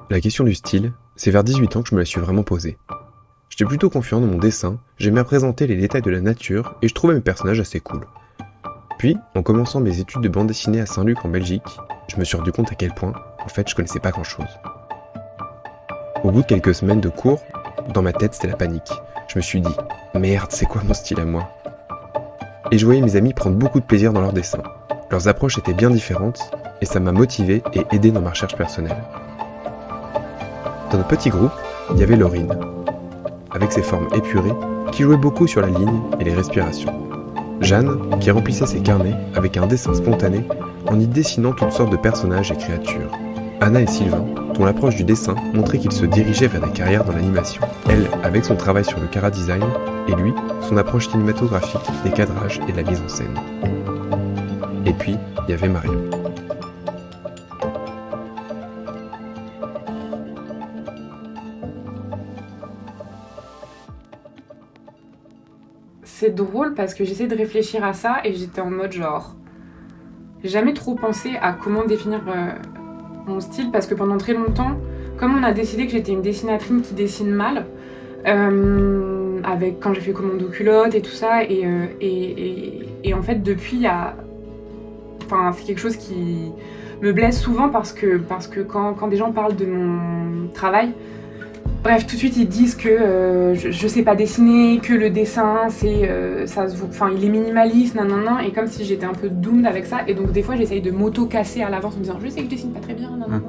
La question du style, c'est vers 18 ans que je me la suis vraiment posée. J'étais plutôt confiant dans mon dessin, j'aimais représenter les détails de la nature et je trouvais mes personnages assez cool. Puis, en commençant mes études de bande dessinée à Saint-Luc en Belgique, je me suis rendu compte à quel point, en fait, je connaissais pas grand-chose. Au bout de quelques semaines de cours, dans ma tête c'était la panique. Je me suis dit, merde, c'est quoi mon style à moi? Et je voyais mes amis prendre beaucoup de plaisir dans leurs dessins. Leurs approches étaient bien différentes, et ça m'a motivé et aidé dans ma recherche personnelle. Dans notre petit groupe, il y avait Laurine, avec ses formes épurées, qui jouait beaucoup sur la ligne et les respirations. Jeanne, qui remplissait ses carnets avec un dessin spontané en y dessinant toutes sortes de personnages et créatures. Anna et Sylvain, dont l'approche du dessin montrait qu'ils se dirigeaient vers des carrières dans l'animation. Elle, avec son travail sur le chara-design, et lui, son approche cinématographique des cadrages et de la mise en scène. Et puis, il y avait Marion. C'est drôle parce que j'essaie de réfléchir à ça et j'étais en mode genre... J'ai jamais trop pensé à comment définir mon style parce que pendant très longtemps, comme on a décidé que j'étais une dessinatrice qui dessine mal, avec quand j'ai fait Commando culotte et tout ça, et en fait depuis, enfin, c'est quelque chose qui me blesse souvent parce que quand des gens parlent de mon travail, bref, tout de suite ils disent que je sais pas dessiner, que le dessin c'est ça se voit, enfin il est minimaliste, nanana, et comme si j'étais un peu doomed avec ça, et donc des fois j'essaye de m'auto-casser à l'avance en me disant je sais que je dessine pas très bien, nanana.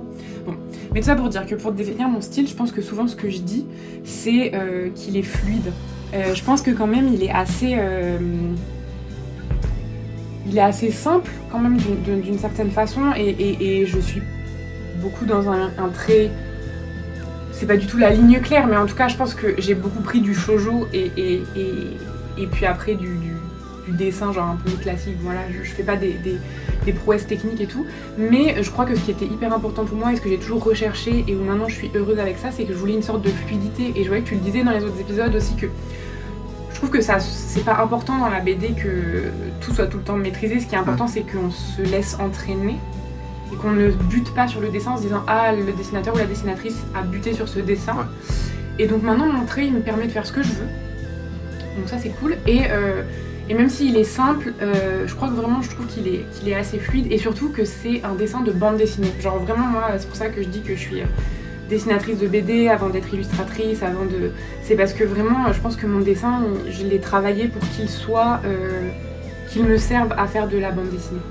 Bon, mais tout ça pour dire que pour définir mon style, je pense que souvent ce que je dis c'est qu'il est fluide. Je pense que quand même il est assez simple quand même d'une certaine façon, et je suis beaucoup dans un trait. C'est pas du tout la ligne claire, mais en tout cas, je pense que j'ai beaucoup pris du shoujo et puis après du dessin, genre un peu classique. Voilà, je fais pas des prouesses techniques et tout, mais je crois que ce qui était hyper important pour moi et ce que j'ai toujours recherché et où maintenant je suis heureuse avec ça, c'est que je voulais une sorte de fluidité. Et je voyais que tu le disais dans les autres épisodes aussi, que je trouve que ça, c'est pas important dans la BD que tout soit tout le temps maîtrisé. Ce qui est important, c'est qu'on se laisse entraîner. Et qu'on ne bute pas sur le dessin en se disant « Ah, le dessinateur ou la dessinatrice a buté sur ce dessin. » Et donc maintenant, mon trait, il me permet de faire ce que je veux. Donc ça, c'est cool. Et même s'il est simple, je crois que vraiment, je trouve qu'il est assez fluide. Et surtout que c'est un dessin de bande dessinée. Genre vraiment, moi, c'est pour ça que je dis que je suis dessinatrice de BD avant d'être illustratrice, c'est parce que vraiment, je pense que mon dessin, je l'ai travaillé pour qu'il me serve à faire de la bande dessinée.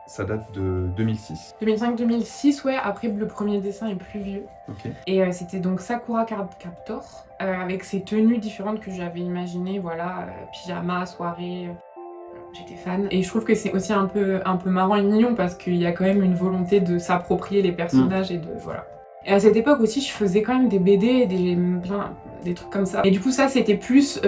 Ça date de 2006. 2005-2006, ouais, après le premier dessin est plus vieux. Ok. Et c'était donc Sakura Card Captor, avec ses tenues différentes que j'avais imaginées, voilà, pyjama, soirée, j'étais fan. Et je trouve que c'est aussi un peu marrant et mignon parce qu'il y a quand même une volonté de s'approprier les personnages et de, voilà. Et à cette époque aussi, je faisais quand même des BD, des trucs comme ça. Et du coup, ça, c'était plus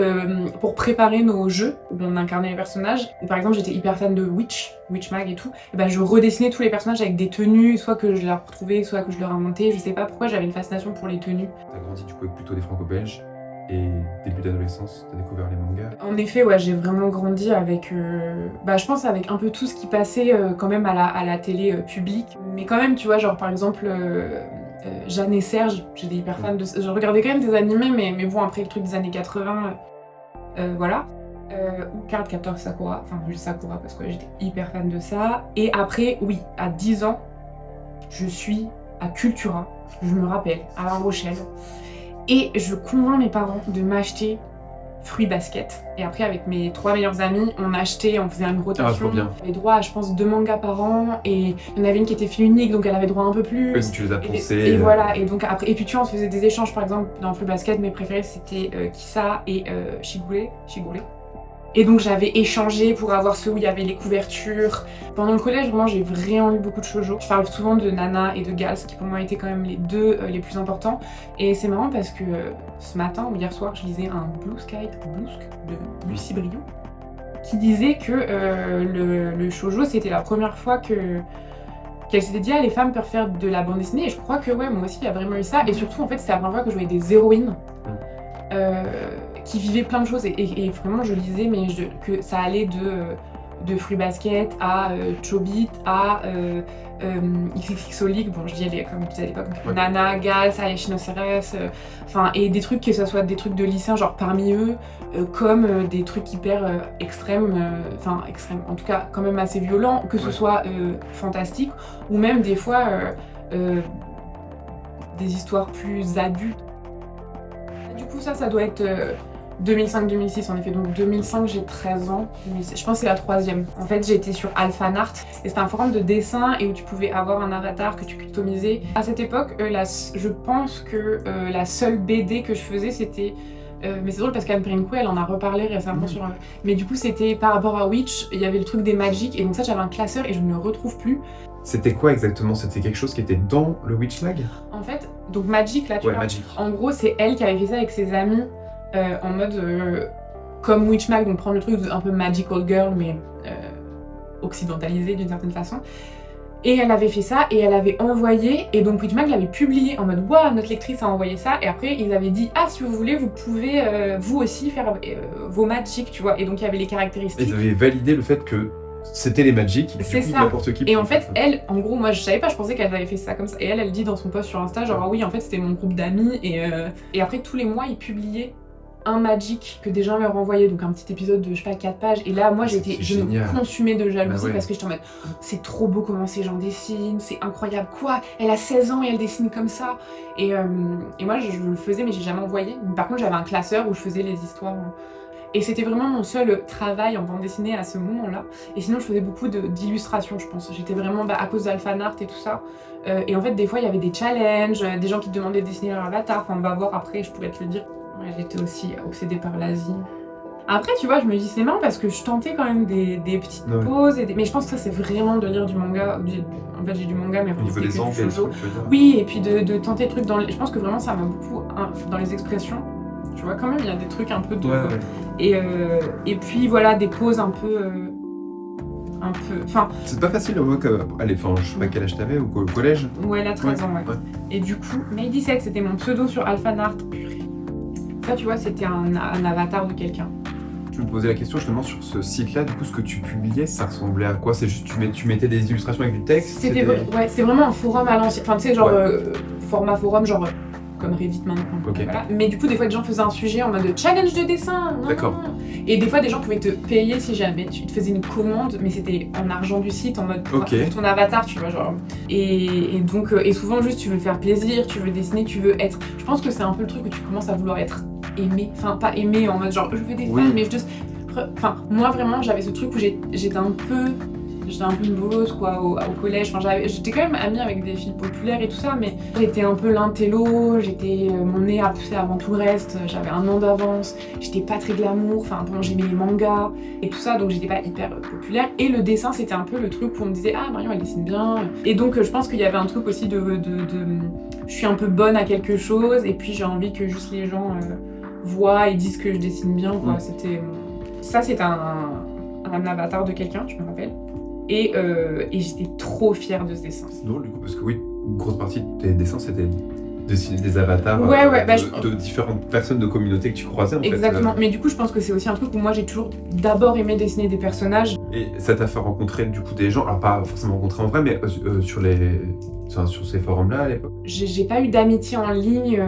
pour préparer nos jeux, où on incarnait les personnages. Par exemple, j'étais hyper fan de Witch Mag et tout. Et ben, je redessinais tous les personnages avec des tenues, soit que je leur retrouvais, soit que je leur inventais. Je sais pas pourquoi, j'avais une fascination pour les tenues. T'as grandi du coup avec plutôt des franco-belges, et début d'adolescence, t'as découvert les mangas. En effet, ouais, j'ai vraiment grandi avec, je pense avec un peu tout ce qui passait quand même à la télé publique. Mais quand même, tu vois, genre par exemple... Jeanne et Serge, j'étais hyper fan de ça. Je regardais quand même des animés, mais bon, après le truc des années 80, voilà. Ou Card Captor Sakura, enfin juste Sakura parce que j'étais hyper fan de ça. Et après, oui, à 10 ans, je suis à Cultura, je me rappelle, à La Rochelle. Et je convainc mes parents de m'acheter Fruits Basket. Et après, avec mes 3 meilleurs amis, on achetait, on faisait une rotation. Ah, trop bien. On avait droit à, je pense, 2 mangas par an. Et il y en avait une qui était fille unique, donc elle avait droit à un peu plus. Ouais, si tu les as poncés. Et voilà. Et donc après, et puis tu vois, on se faisait des échanges. Par exemple, dans Fruits Basket, mes préférés, c'était Kissa et Shigure. Et donc j'avais échangé pour avoir ceux où il y avait les couvertures. Pendant le collège, vraiment, j'ai vraiment lu beaucoup de shoujo. Je parle souvent de Nana et de Gals, qui pour moi étaient quand même les deux les plus importants. Et c'est marrant parce que ce matin ou hier soir, je lisais un Blue Sky de Lucie Brio, qui disait que le shoujo, c'était la première fois qu'elle s'était dit, ah, les femmes peuvent faire de la bande dessinée. Et je crois que ouais, moi aussi, il y a vraiment eu ça. Et surtout, en fait, c'était la première fois que je voyais des héroïnes qui vivaient plein de choses. Et vraiment, je lisais mais que ça allait de Fruit Basket à Chobit à XXXolic, bon je dis comme je disais à l'époque, Ouais. Nana, Gals, Ayashino Ceres, enfin et des trucs que ce soit des trucs de lycéens genre parmi eux, comme des trucs hyper extrêmes, enfin extrêmes, en tout cas quand même assez violents, que ce Ouais. soit fantastique ou même des fois des histoires plus adultes. Du coup ça doit être 2005-2006 en effet, donc 2005 j'ai 13 ans, 2006, je pense que c'est la troisième. En fait j'étais sur Alphanart et c'était un forum de dessin et où tu pouvais avoir un avatar que tu customisais. À cette époque, je pense que la seule BD que je faisais c'était... mais c'est drôle parce qu'Anne Prinkou elle en a reparlé récemment sur... Mais du coup c'était par rapport à Witch, il y avait le truc des Magic et donc ça j'avais un classeur et je ne le retrouve plus. C'était quoi exactement? C'était quelque chose qui était dans le Witch Mag? En fait, donc Magic là tu Ouais, vois, Magic. en gros c'est elle qui avait fait ça avec ses amis. En mode comme Witchmag, donc prendre le truc un peu magical girl mais occidentalisé d'une certaine façon. Et elle avait fait ça et elle avait envoyé, et donc Witchmag l'avait publié en mode waouh, notre lectrice a envoyé ça, et après ils avaient dit ah si vous voulez vous pouvez vous aussi faire vos magic, tu vois, et donc il y avait les caractéristiques. Ils avaient validé le fait que c'était les Magic, et C'est du coup ça. n'importe qui. Et en fait, elle, en gros, moi je savais pas, je pensais qu'elle avait fait ça comme ça. Et elle dit dans son post sur Insta, genre ah oui, en fait c'était mon groupe d'amis, et après tous les mois ils publiaient un Magic que des gens leur envoyaient, donc un petit épisode de je sais pas 4 pages, et là moi je me consumais de jalousie. Bah ouais. Parce que j'étais en mode c'est trop beau comment ces gens dessinent, c'est incroyable, quoi, elle a 16 ans et elle dessine comme ça, et moi je le faisais mais j'ai jamais envoyé. Mais par contre j'avais un classeur où je faisais les histoires, et c'était vraiment mon seul travail en bande dessinée à ce moment-là. Et sinon je faisais beaucoup d'illustrations, je pense, j'étais vraiment à cause d'Alphanart et tout ça. Et en fait des fois il y avait des challenges, des gens qui te demandaient de dessiner leur avatar, enfin on va voir après, je pourrais te le dire. Ouais, j'étais aussi obsédée par l'Asie. Après, tu vois, je me dis c'est marrant parce que je tentais quand même des petites pauses, mais je pense que ça c'est vraiment de lire du manga. En fait, j'ai du manga, mais Au niveau des angles, tu veux dire. Oui, et puis de tenter des trucs dans les... Je pense que vraiment ça m'a beaucoup dans les expressions. Tu vois, quand même, il y a des trucs un peu de... Ouais. Et puis voilà, des pauses un peu... Enfin... C'est pas facile, moi, allez, enfin, je sais pas quel âge t'avais, au collège. Ouais, là, 13 ans, ouais. Et du coup, May 17, c'était mon pseudo sur Alphanart. Ça, tu vois, c'était un avatar de quelqu'un. Je me posais la question justement sur ce site-là, du coup, ce que tu publiais, ça ressemblait à quoi? C'est juste, tu mettais des illustrations avec du texte? Ouais, c'est vraiment un forum à l'ancienne. Enfin, tu sais, genre, format forum, genre, comme Reddit maintenant. Ok. Voilà. Mais du coup, des fois, des gens faisaient un sujet en mode challenge de dessin. D'accord. Et des fois, des gens pouvaient te payer si jamais tu te faisais une commande, mais c'était en argent du site, en mode pour ton avatar, tu vois, genre. Et donc, et souvent, juste, tu veux faire plaisir, tu veux dessiner, tu veux être. Je pense que c'est un peu le truc où tu commences à vouloir être aimé. Enfin, pas aimé en mode genre, je veux des fans, mais juste. Enfin, moi, vraiment, j'avais ce truc où j'étais un peu une bolos quoi au collège. Enfin, j'étais quand même amie avec des filles populaires et tout ça, mais j'étais un peu l'intello, mon nez a poussé avant tout le reste, j'avais un an d'avance, j'étais pas très glamour, enfin bon, j'aimais les mangas et tout ça, donc j'étais pas hyper populaire. Et le dessin, c'était un peu le truc où on me disait ah Marion elle dessine bien. Et donc je pense qu'il y avait un truc aussi de je suis un peu bonne à quelque chose et puis j'ai envie que juste les gens voient et disent que je dessine bien, quoi. C'était un avatar de quelqu'un, je me rappelle. Et j'étais trop fière de ce dessin. C'est drôle du coup, parce que oui, une grosse partie de tes dessins c'était dessiner des avatars de différentes personnes de communautés que tu croisais en fait. Exactement, mais du coup je pense que c'est aussi un truc où moi j'ai toujours d'abord aimé dessiner des personnages. Et ça t'a fait rencontrer du coup des gens, alors pas forcément rencontrer en vrai, mais sur ces forums-là à l'époque? J'ai pas eu d'amitié en ligne,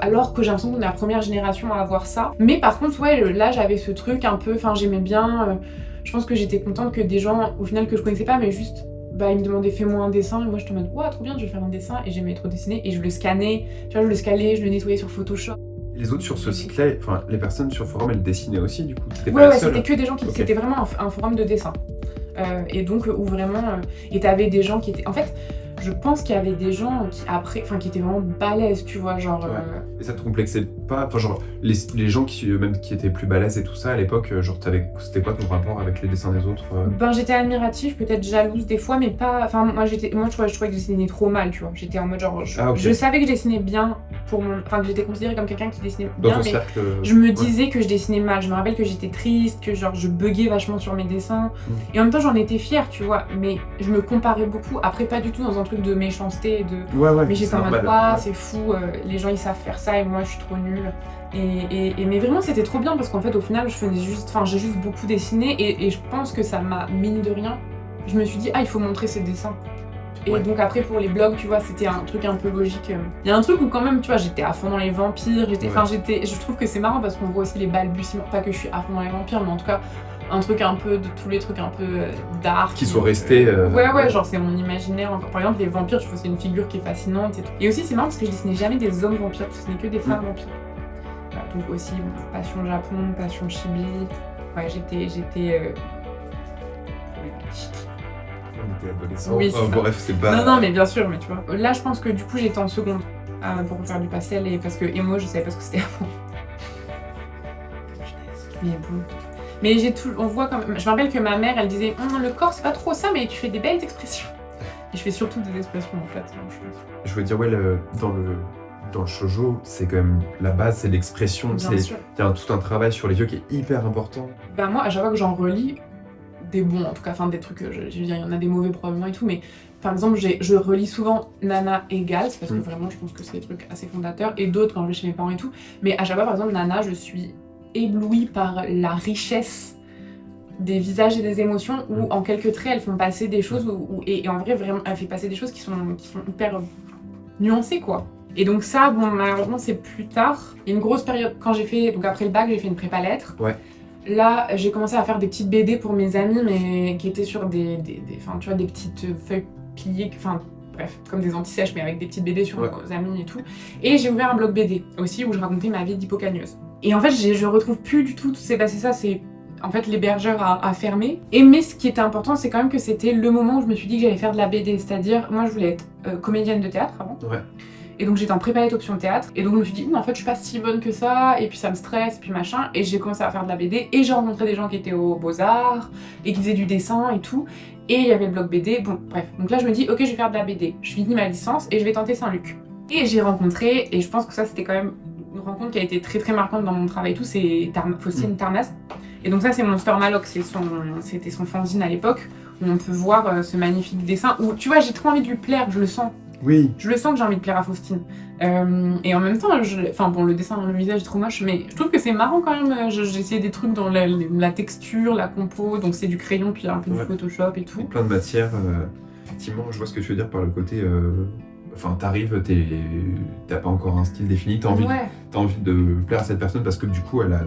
alors que j'ai l'impression qu'on est la première génération à avoir ça. Mais par contre, ouais, là j'avais ce truc un peu, enfin j'aimais bien, je pense que j'étais contente que des gens, au final, que je connaissais pas, mais juste, bah ils me demandaient fais-moi un dessin, et moi je te demande, ouah trop bien, je vais faire un dessin, et j'aimais trop dessiner, et je le scannais, tu vois, je le scannais, je le nettoyais sur Photoshop. Les autres sur ce site-là, enfin les personnes sur le forum, elles dessinaient aussi du coup? Ouais, c'était que des gens qui... C'était vraiment un forum de dessin. Et donc, où vraiment... et t'avais des gens qui étaient... En fait, je pense qu'il y avait des gens qui, après... Enfin, qui étaient vraiment balèzes, tu vois, genre... Et ça te complexait pas? Enfin, genre, les gens qui étaient plus balèzes et tout ça, à l'époque, genre, c'était quoi ton rapport avec les dessins des autres? Ben, j'étais admirative, peut-être jalouse des fois, mais pas... Enfin, moi, je trouvais que je dessinais trop mal, tu vois. J'étais en mode, genre... Je savais que je dessinais bien Enfin, que j'étais considérée comme quelqu'un qui dessinait bien, mais cercle... je me disais que je dessinais mal. Je me rappelle que j'étais triste, que genre, je buguais vachement sur mes dessins. Et en même temps, j'en étais fière, tu vois. Mais je me comparais beaucoup. Après, pas du tout dans un truc de méchanceté, mais j'étais en mode, c'est fou, les gens, ils savent faire ça et moi je suis trop nulle. Mais vraiment c'était trop bien parce qu'en fait au final j'ai juste beaucoup dessiné et je pense que ça m'a, mine de rien, je me suis dit il faut montrer ces dessins. Et donc après pour les blogs, tu vois, c'était un truc un peu logique. Il y a un truc où quand même, tu vois, j'étais à fond dans les vampires, je trouve que c'est marrant parce qu'on voit aussi les balbutiements, pas que je suis à fond dans les vampires, mais en tout cas un truc un peu de tous les trucs un peu dark. Qui sont restés. Ouais, genre c'est mon imaginaire. Par exemple, les vampires, tu vois, c'est une figure qui est fascinante. Et aussi, c'est marrant parce que je dessinais jamais des hommes vampires, je dessinais que des femmes vampires. Voilà, donc aussi, passion Japon, passion chibi. Ouais, j'étais. On était adolescents. Oui, bref, c'est pas. Non, mais bien sûr, mais tu vois. Là, je pense que du coup, j'étais en seconde pour faire du pastel et parce que émo, je savais pas ce que c'était avant. Mais bon. Mais on voit quand même. Je me rappelle que ma mère, elle disait le corps c'est pas trop ça, mais tu fais des belles expressions. Et je fais surtout des expressions en fait. Je veux dire, dans le shoujo, c'est quand même la base, c'est l'expression. Il y a tout un travail sur les yeux qui est hyper important. Bah moi, à chaque fois que j'en relis, des bons en tout cas, enfin des trucs, je veux dire, il y en a des mauvais probablement et tout, mais par exemple, je relis souvent Nana et Gals parce que vraiment, je pense que c'est des trucs assez fondateurs et d'autres quand je vais chez mes parents et tout. Mais à chaque fois, par exemple, Nana, je suis éblouie par la richesse des visages et des émotions où en quelques traits elles font passer des choses et en vrai vraiment elle fait passer des choses qui sont hyper nuancées quoi. Et donc ça bon malheureusement c'est plus tard. Il y a une grosse période quand j'ai fait, donc après le bac j'ai fait une prépa lettres. Là j'ai commencé à faire des petites BD pour mes amis mais qui étaient sur des enfin tu vois des petites feuilles pliées, enfin bref, comme des anti-sèches mais avec des petites BD sur nos amis et tout. Et j'ai ouvert un blog BD aussi où je racontais ma vie d'hypocagneuse. Et en fait, je retrouve plus du tout c'est passé ça, c'est en fait l'hébergeur a fermé. Mais ce qui était important, c'est quand même que c'était le moment où je me suis dit que j'allais faire de la BD, c'est-à-dire moi je voulais être comédienne de théâtre avant. Et donc j'étais en prépa option théâtre et donc je me suis dit en fait je suis pas si bonne que ça et puis ça me stresse et puis machin et j'ai commencé à faire de la BD et j'ai rencontré des gens qui étaient aux Beaux-Arts et qui faisaient du dessin et tout et il y avait le blog BD, bon bref. Donc là je me dis ok je vais faire de la BD, je finis ma licence et je vais tenter Saint-Luc. Et j'ai rencontré, et je pense que ça c'était quand même une rencontre qui a été très très marquante dans mon travail et tout, c'est Faustine Tarnas. Et donc ça c'est Monster Maloc, c'était son fanzine à l'époque, où on peut voir ce magnifique dessin, où tu vois j'ai trop envie de lui plaire, je le sens. Oui. Je le sens que j'ai envie de plaire à Faustine. Et en même temps, enfin bon le dessin, le visage est trop moche, mais je trouve que c'est marrant quand même, j'ai essayé des trucs dans la texture, la compo, donc c'est du crayon puis un peu du Photoshop et tout. Et plein de matières, effectivement je vois ce que tu veux dire par le côté... Enfin, t'arrives, t'as pas encore un style défini, t'as envie de plaire à cette personne parce que du coup, elle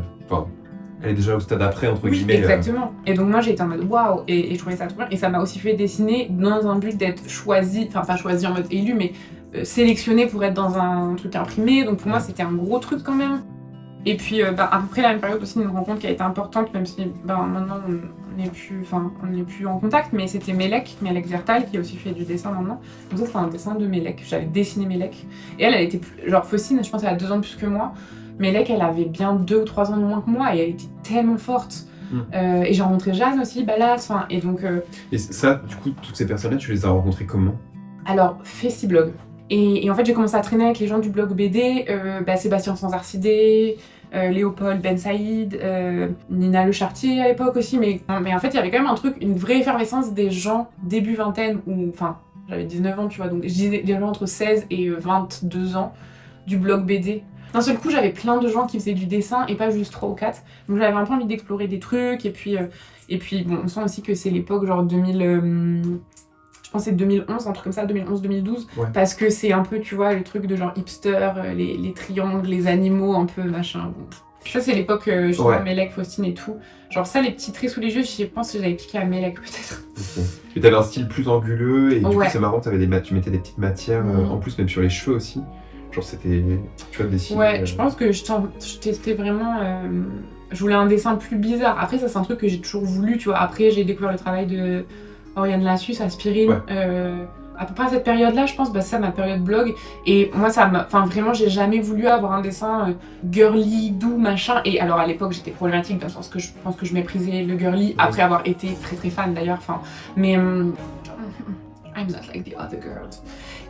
est déjà au stade après, entre guillemets. Exactement. Et donc moi, j'ai été en mode waouh, et je trouvais ça trop bien. Et ça m'a aussi fait dessiner dans un but d'être choisie, enfin pas choisie en mode élu, mais sélectionnée pour être dans un truc imprimé. Donc pour moi, c'était un gros truc quand même. Et puis à peu près la même période aussi, une rencontre qui a été importante, même si maintenant on n'est plus en contact, mais c'était Melek Zertal qui a aussi fait du dessin maintenant. Donc ça c'était un dessin de Melek, j'avais dessiné Melek. Et elle était genre Faustine, je pense elle a 2 ans de plus que moi. Melek elle avait bien 2 ou 3 ans de moins que moi et elle était tellement forte. Et j'ai rencontré Jeanne aussi, Ballas, et donc... Et ça, du coup, toutes ces personnes-là, tu les as rencontrées comment? Alors, Festiblog. Et en fait, j'ai commencé à traîner avec les gens du blog BD, Sébastien Sanzarcidé, Léopold Ben Saïd, Nina Le Chartier à l'époque aussi, mais en fait, il y avait quand même un truc, une vraie effervescence des gens début vingtaine, enfin, j'avais 19 ans, tu vois, donc je disais des gens entre 16 et 22 ans du blog BD. D'un seul coup, j'avais plein de gens qui faisaient du dessin et pas juste 3 ou 4, donc j'avais un peu envie d'explorer des trucs, et puis bon, on sent aussi que c'est l'époque genre 2000... je pense que c'est 2011, un truc comme ça, 2011-2012, parce que c'est un peu, tu vois, le truc de genre hipster, les triangles, les animaux, un peu machin. Bon. Ça, c'est l'époque, je vois Melek, Faustine et tout. Genre ça, les petits traits sous les yeux, je pense que j'avais piqué à Melek peut-être. Okay. Et t'avais un style plus anguleux, et du coup, c'est marrant, tu mettais des petites matières, en plus, même sur les cheveux aussi. Genre c'était, tu vois, dessiner. Ouais, je pense que je testais vraiment... je voulais un dessin plus bizarre. Après, ça, c'est un truc que j'ai toujours voulu, tu vois. Après, j'ai découvert le travail de... Oriane Lassus, Aspirine, à peu près à cette période-là, je pense, ça, ma période blog. Et moi, vraiment, j'ai jamais voulu avoir un dessin girly, doux, machin. Et alors, à l'époque, j'étais problématique dans le sens que je pense que je méprisais le girly, après avoir été très très fan d'ailleurs. Enfin, mais I'm not like the other girls.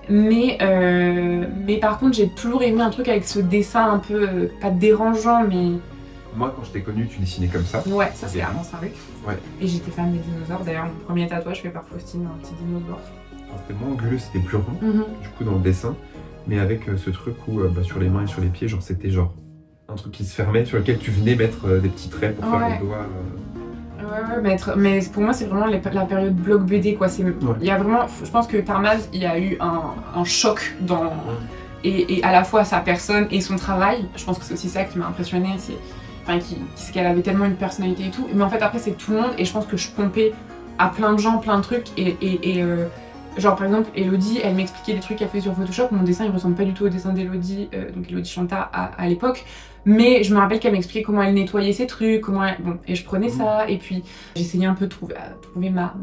Mais par contre, j'ai toujours aimé un truc avec ce dessin un peu, pas dérangeant, mais... Moi, quand je t'ai connu, tu dessinais comme ça. Ouais, ça c'est avant Saint-Luc. Ouais. Et j'étais fan des dinosaures. D'ailleurs, mon premier tatouage fait par Faustine, un petit dinosaure. C'était moins anguleux, c'était plus rond, du coup, dans le dessin. Mais avec ce truc où, sur les mains et sur les pieds, genre, c'était genre un truc qui se fermait, sur lequel tu venais mettre des petits traits pour faire les doigts. Ouais, mais pour moi, c'est vraiment la période blog BD, quoi. Il y a vraiment, je pense que Tarmaz, il y a eu un choc dans... Et à la fois sa personne et son travail. Je pense que c'est aussi ça qui m'a impressionné, c'est qu'elle avait tellement une personnalité et tout. Mais en fait, après, c'est tout le monde, et je pense que je pompais à plein de gens, plein de trucs, genre par exemple, Elodie, elle m'expliquait des trucs qu'elle fait sur Photoshop. Mon dessin, il ressemble pas du tout au dessin d'Elodie, donc Elodie Chanta à l'époque. Mais je me rappelle qu'elle m'expliquait comment elle nettoyait ses trucs, et je prenais ça, et puis j'essayais un peu de trouver ma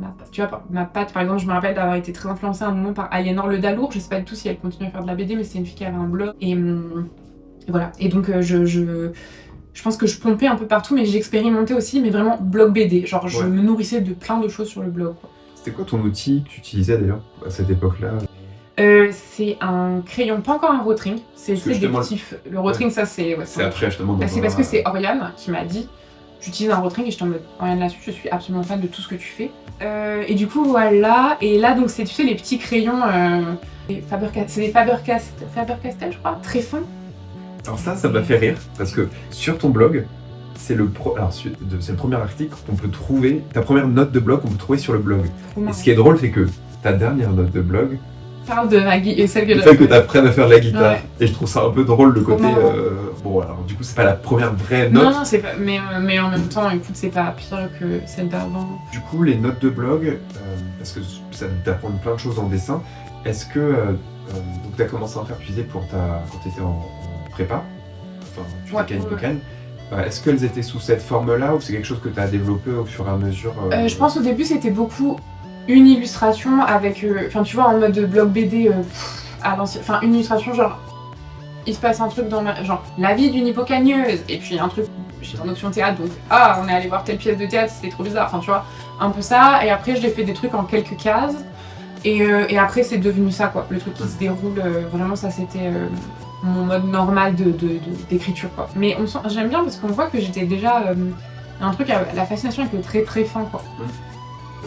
patte. Par exemple, je me rappelle d'avoir été très influencée à un moment par Aliénor Le Dalour. Je sais pas du tout si elle continue à faire de la BD, mais c'est une fille qui avait un blog. Et voilà. Et donc je pense que je pompais un peu partout, mais j'expérimentais aussi, mais vraiment blog BD. Genre, je me nourrissais de plein de choses sur le blog, quoi. C'était quoi ton outil que tu utilisais d'ailleurs à cette époque-là? C'est un crayon, pas encore un Rotring. C'est des petits... Le Rotring, ça c'est... c'est après, justement. C'est parce que c'est Oriane qui m'a dit j'utilise un Rotring, et j'étais en mode Oriane là-dessus, je suis absolument fan de tout ce que tu fais. Et du coup, voilà. Et là, donc, c'est, tu sais, les petits crayons... c'est des Faber-Castell, je crois, très fins. Alors ça m'a fait rire, parce que sur ton blog, c'est le premier article qu'on peut trouver, ta première note de blog qu'on peut trouver sur le blog. Et ce qui est drôle, c'est que ta dernière note de blog parle de Maggie et celle que t'apprennes à faire de la guitare. Ouais. Et je trouve ça un peu drôle, le côté... bon, alors du coup, c'est pas la première vraie note. Non, c'est pas... Mais en même temps, écoute, c'est pas pire que celle d'avant. Du coup, les notes de blog, parce que ça t'apprend plein de choses en dessin, est-ce que... donc t'as commencé à en faire, tu disais, quand t'étais en prépa, enfin, tu étais Cannes. Est-ce qu'elles étaient sous cette forme-là, ou c'est quelque chose que tu as développé au fur et à mesure Je pense au début, c'était beaucoup une illustration avec... tu vois, en mode blog BD à l'ancienne... Enfin, une illustration, genre... Il se passe un truc dans genre, la vie d'une hippocagneuse, et puis un truc... J'étais en option théâtre, donc... Ah, on est allé voir telle pièce de théâtre, c'était trop bizarre. Enfin, tu vois, un peu ça. Et après, j'ai fait des trucs en quelques cases. Et après, c'est devenu ça, quoi. Le truc qui se déroule, vraiment, ça, c'était... mon mode normal d'écriture, quoi. Mais j'aime bien parce qu'on voit que j'étais déjà un truc, la fascination avec le très très fin, quoi.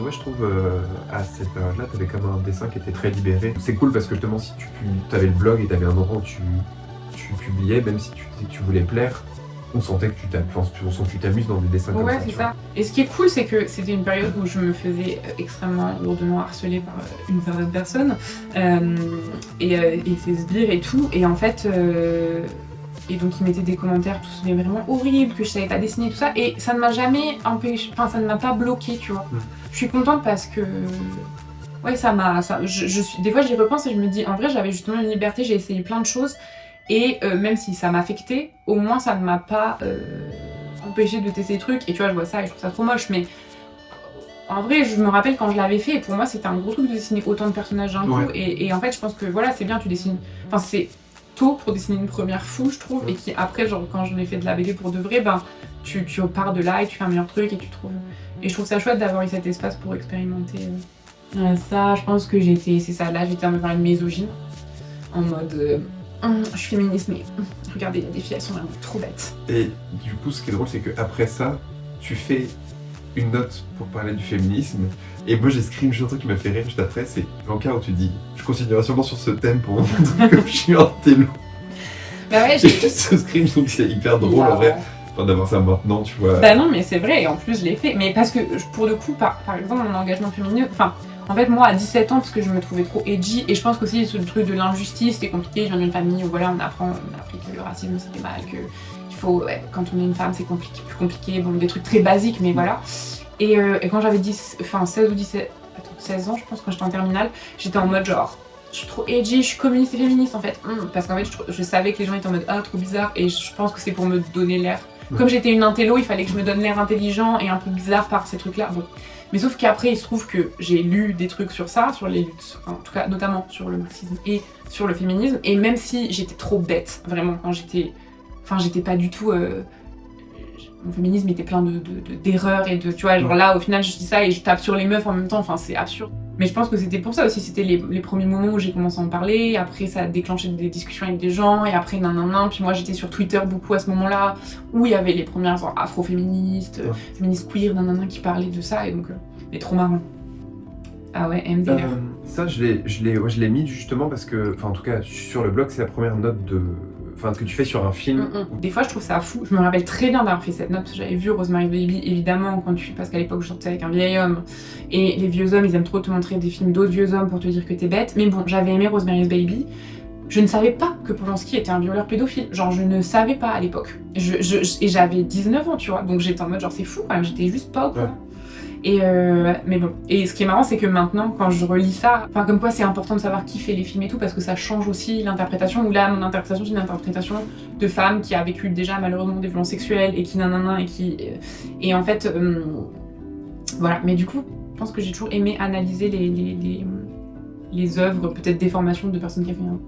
Ouais, je trouve à cette période-là, t'avais comme un dessin qui était très libéré. C'est cool parce que justement, si tu avais le blog et t'avais un endroit où tu publiais, même si tu disais que tu voulais plaire, on sentait que tu t'amuses dans des dessins comme ça. Ouais, c'est ça. Et ce qui est cool, c'est que c'était une période où je me faisais extrêmement lourdement harceler par une certaine personne, et ses sbires et tout, et en fait, et donc ils mettaient des commentaires tous mais vraiment horribles, que je savais pas dessiner, tout ça, et ça ne m'a jamais empêché, enfin ça ne m'a pas bloqué, tu vois. Je suis contente parce que... Ouais, des fois j'y repense et je me dis, en vrai j'avais justement une liberté, j'ai essayé plein de choses, et même si ça m'affectait, au moins ça ne m'a pas empêché de tester des trucs, et tu vois, je vois ça et je trouve ça trop moche, mais en vrai, je me rappelle quand je l'avais fait, et pour moi c'était un gros truc de dessiner autant de personnages d'un coup, et en fait je pense que voilà, c'est bien, tu dessines, enfin c'est tôt pour dessiner une première foule, je trouve, et qui après, genre quand j'en ai fait de la BD pour de vrai, ben tu pars de là et tu fais un meilleur truc, et tu trouves... Et je trouve ça chouette d'avoir eu cet espace pour expérimenter. Ça, je pense que c'est ça, là j'étais un peu vers une misogyne, en mode... je suis féministe, mais regardez, les filles, elles sont vraiment trop bêtes. Et du coup, ce qui est drôle, c'est qu'après ça, tu fais une note pour parler du féminisme. Et moi, j'ai screenshot un truc qui m'a fait rire juste après, c'est l'encart où tu dis « Je continuerai sûrement sur ce thème pour montrer que je suis un télo. » Bah ouais, j'ai juste ce screen, donc c'est hyper drôle en vrai. Enfin, d'avoir ça maintenant, tu vois. Bah non, mais c'est vrai, et en plus, je l'ai fait. Mais parce que, pour le coup, par exemple, mon engagement féminin... Enfin, en fait, moi, à 17 ans, parce que je me trouvais trop edgy, et je pense qu'aussi, le truc de l'injustice, c'est compliqué. Je viens d'une famille où, voilà, on a appris que le racisme, c'était mal, que il faut... Ouais, quand on est une femme, c'est plus compliqué. Bon, des trucs très basiques, mais voilà. Et quand j'avais 16 ou 16 ans, je pense, quand j'étais en terminale, j'étais en mode genre, je suis trop edgy, je suis communiste et féministe en fait. Parce qu'en fait, je savais que les gens étaient en mode ah, trop bizarre, et je pense que c'est pour me donner l'air Comme j'étais une intello, il fallait que je me donne l'air intelligent et un peu bizarre par ces trucs-là. Bon. Mais sauf qu'après, il se trouve que j'ai lu des trucs sur ça, sur les luttes, enfin, en tout cas notamment sur le marxisme et sur le féminisme. Et même si j'étais trop bête, vraiment, quand j'étais... Enfin, j'étais pas du tout... Mon féminisme était plein d'erreurs et de... Tu vois, genre là, au final, je dis ça et je tape sur les meufs en même temps. Enfin, c'est absurde. Mais je pense que c'était pour ça aussi. C'était les premiers moments où j'ai commencé à en parler. Après, ça a déclenché des discussions avec des gens. Et après, Puis moi, j'étais sur Twitter beaucoup à ce moment-là, où il y avait les premières genre, afro-féministes, féministes queer, qui parlaient de ça. Et donc, c'est trop marrant. Ah ouais, MDR. Ça, je l'ai mis justement parce que... Enfin, en tout cas, sur le blog, c'est la première note de... Enfin, ce que tu fais sur un film. Des fois, je trouve ça fou. Je me rappelle très bien d'avoir fait cette note, parce que j'avais vu Rosemary's Baby, évidemment, parce qu'à l'époque, je sortais avec un vieil homme. Et les vieux hommes, ils aiment trop te montrer des films d'autres vieux hommes pour te dire que t'es bête. Mais bon, j'avais aimé Rosemary's Baby. Je ne savais pas que Polanski était un violeur pédophile. Genre, je ne savais pas à l'époque. Et j'avais 19 ans, tu vois. Donc j'étais en mode, genre, c'est fou quand même, j'étais juste pas au courant. Mais bon, et ce qui est marrant, c'est que maintenant, quand je relis ça, enfin comme quoi c'est important de savoir qui fait les films et tout, parce que ça change aussi l'interprétation, où là, mon interprétation, c'est une interprétation de femme qui a vécu déjà malheureusement des violences sexuelles, et qui et en fait, voilà. Mais du coup, je pense que j'ai toujours aimé analyser les œuvres, peut-être des formations de personnes qui ont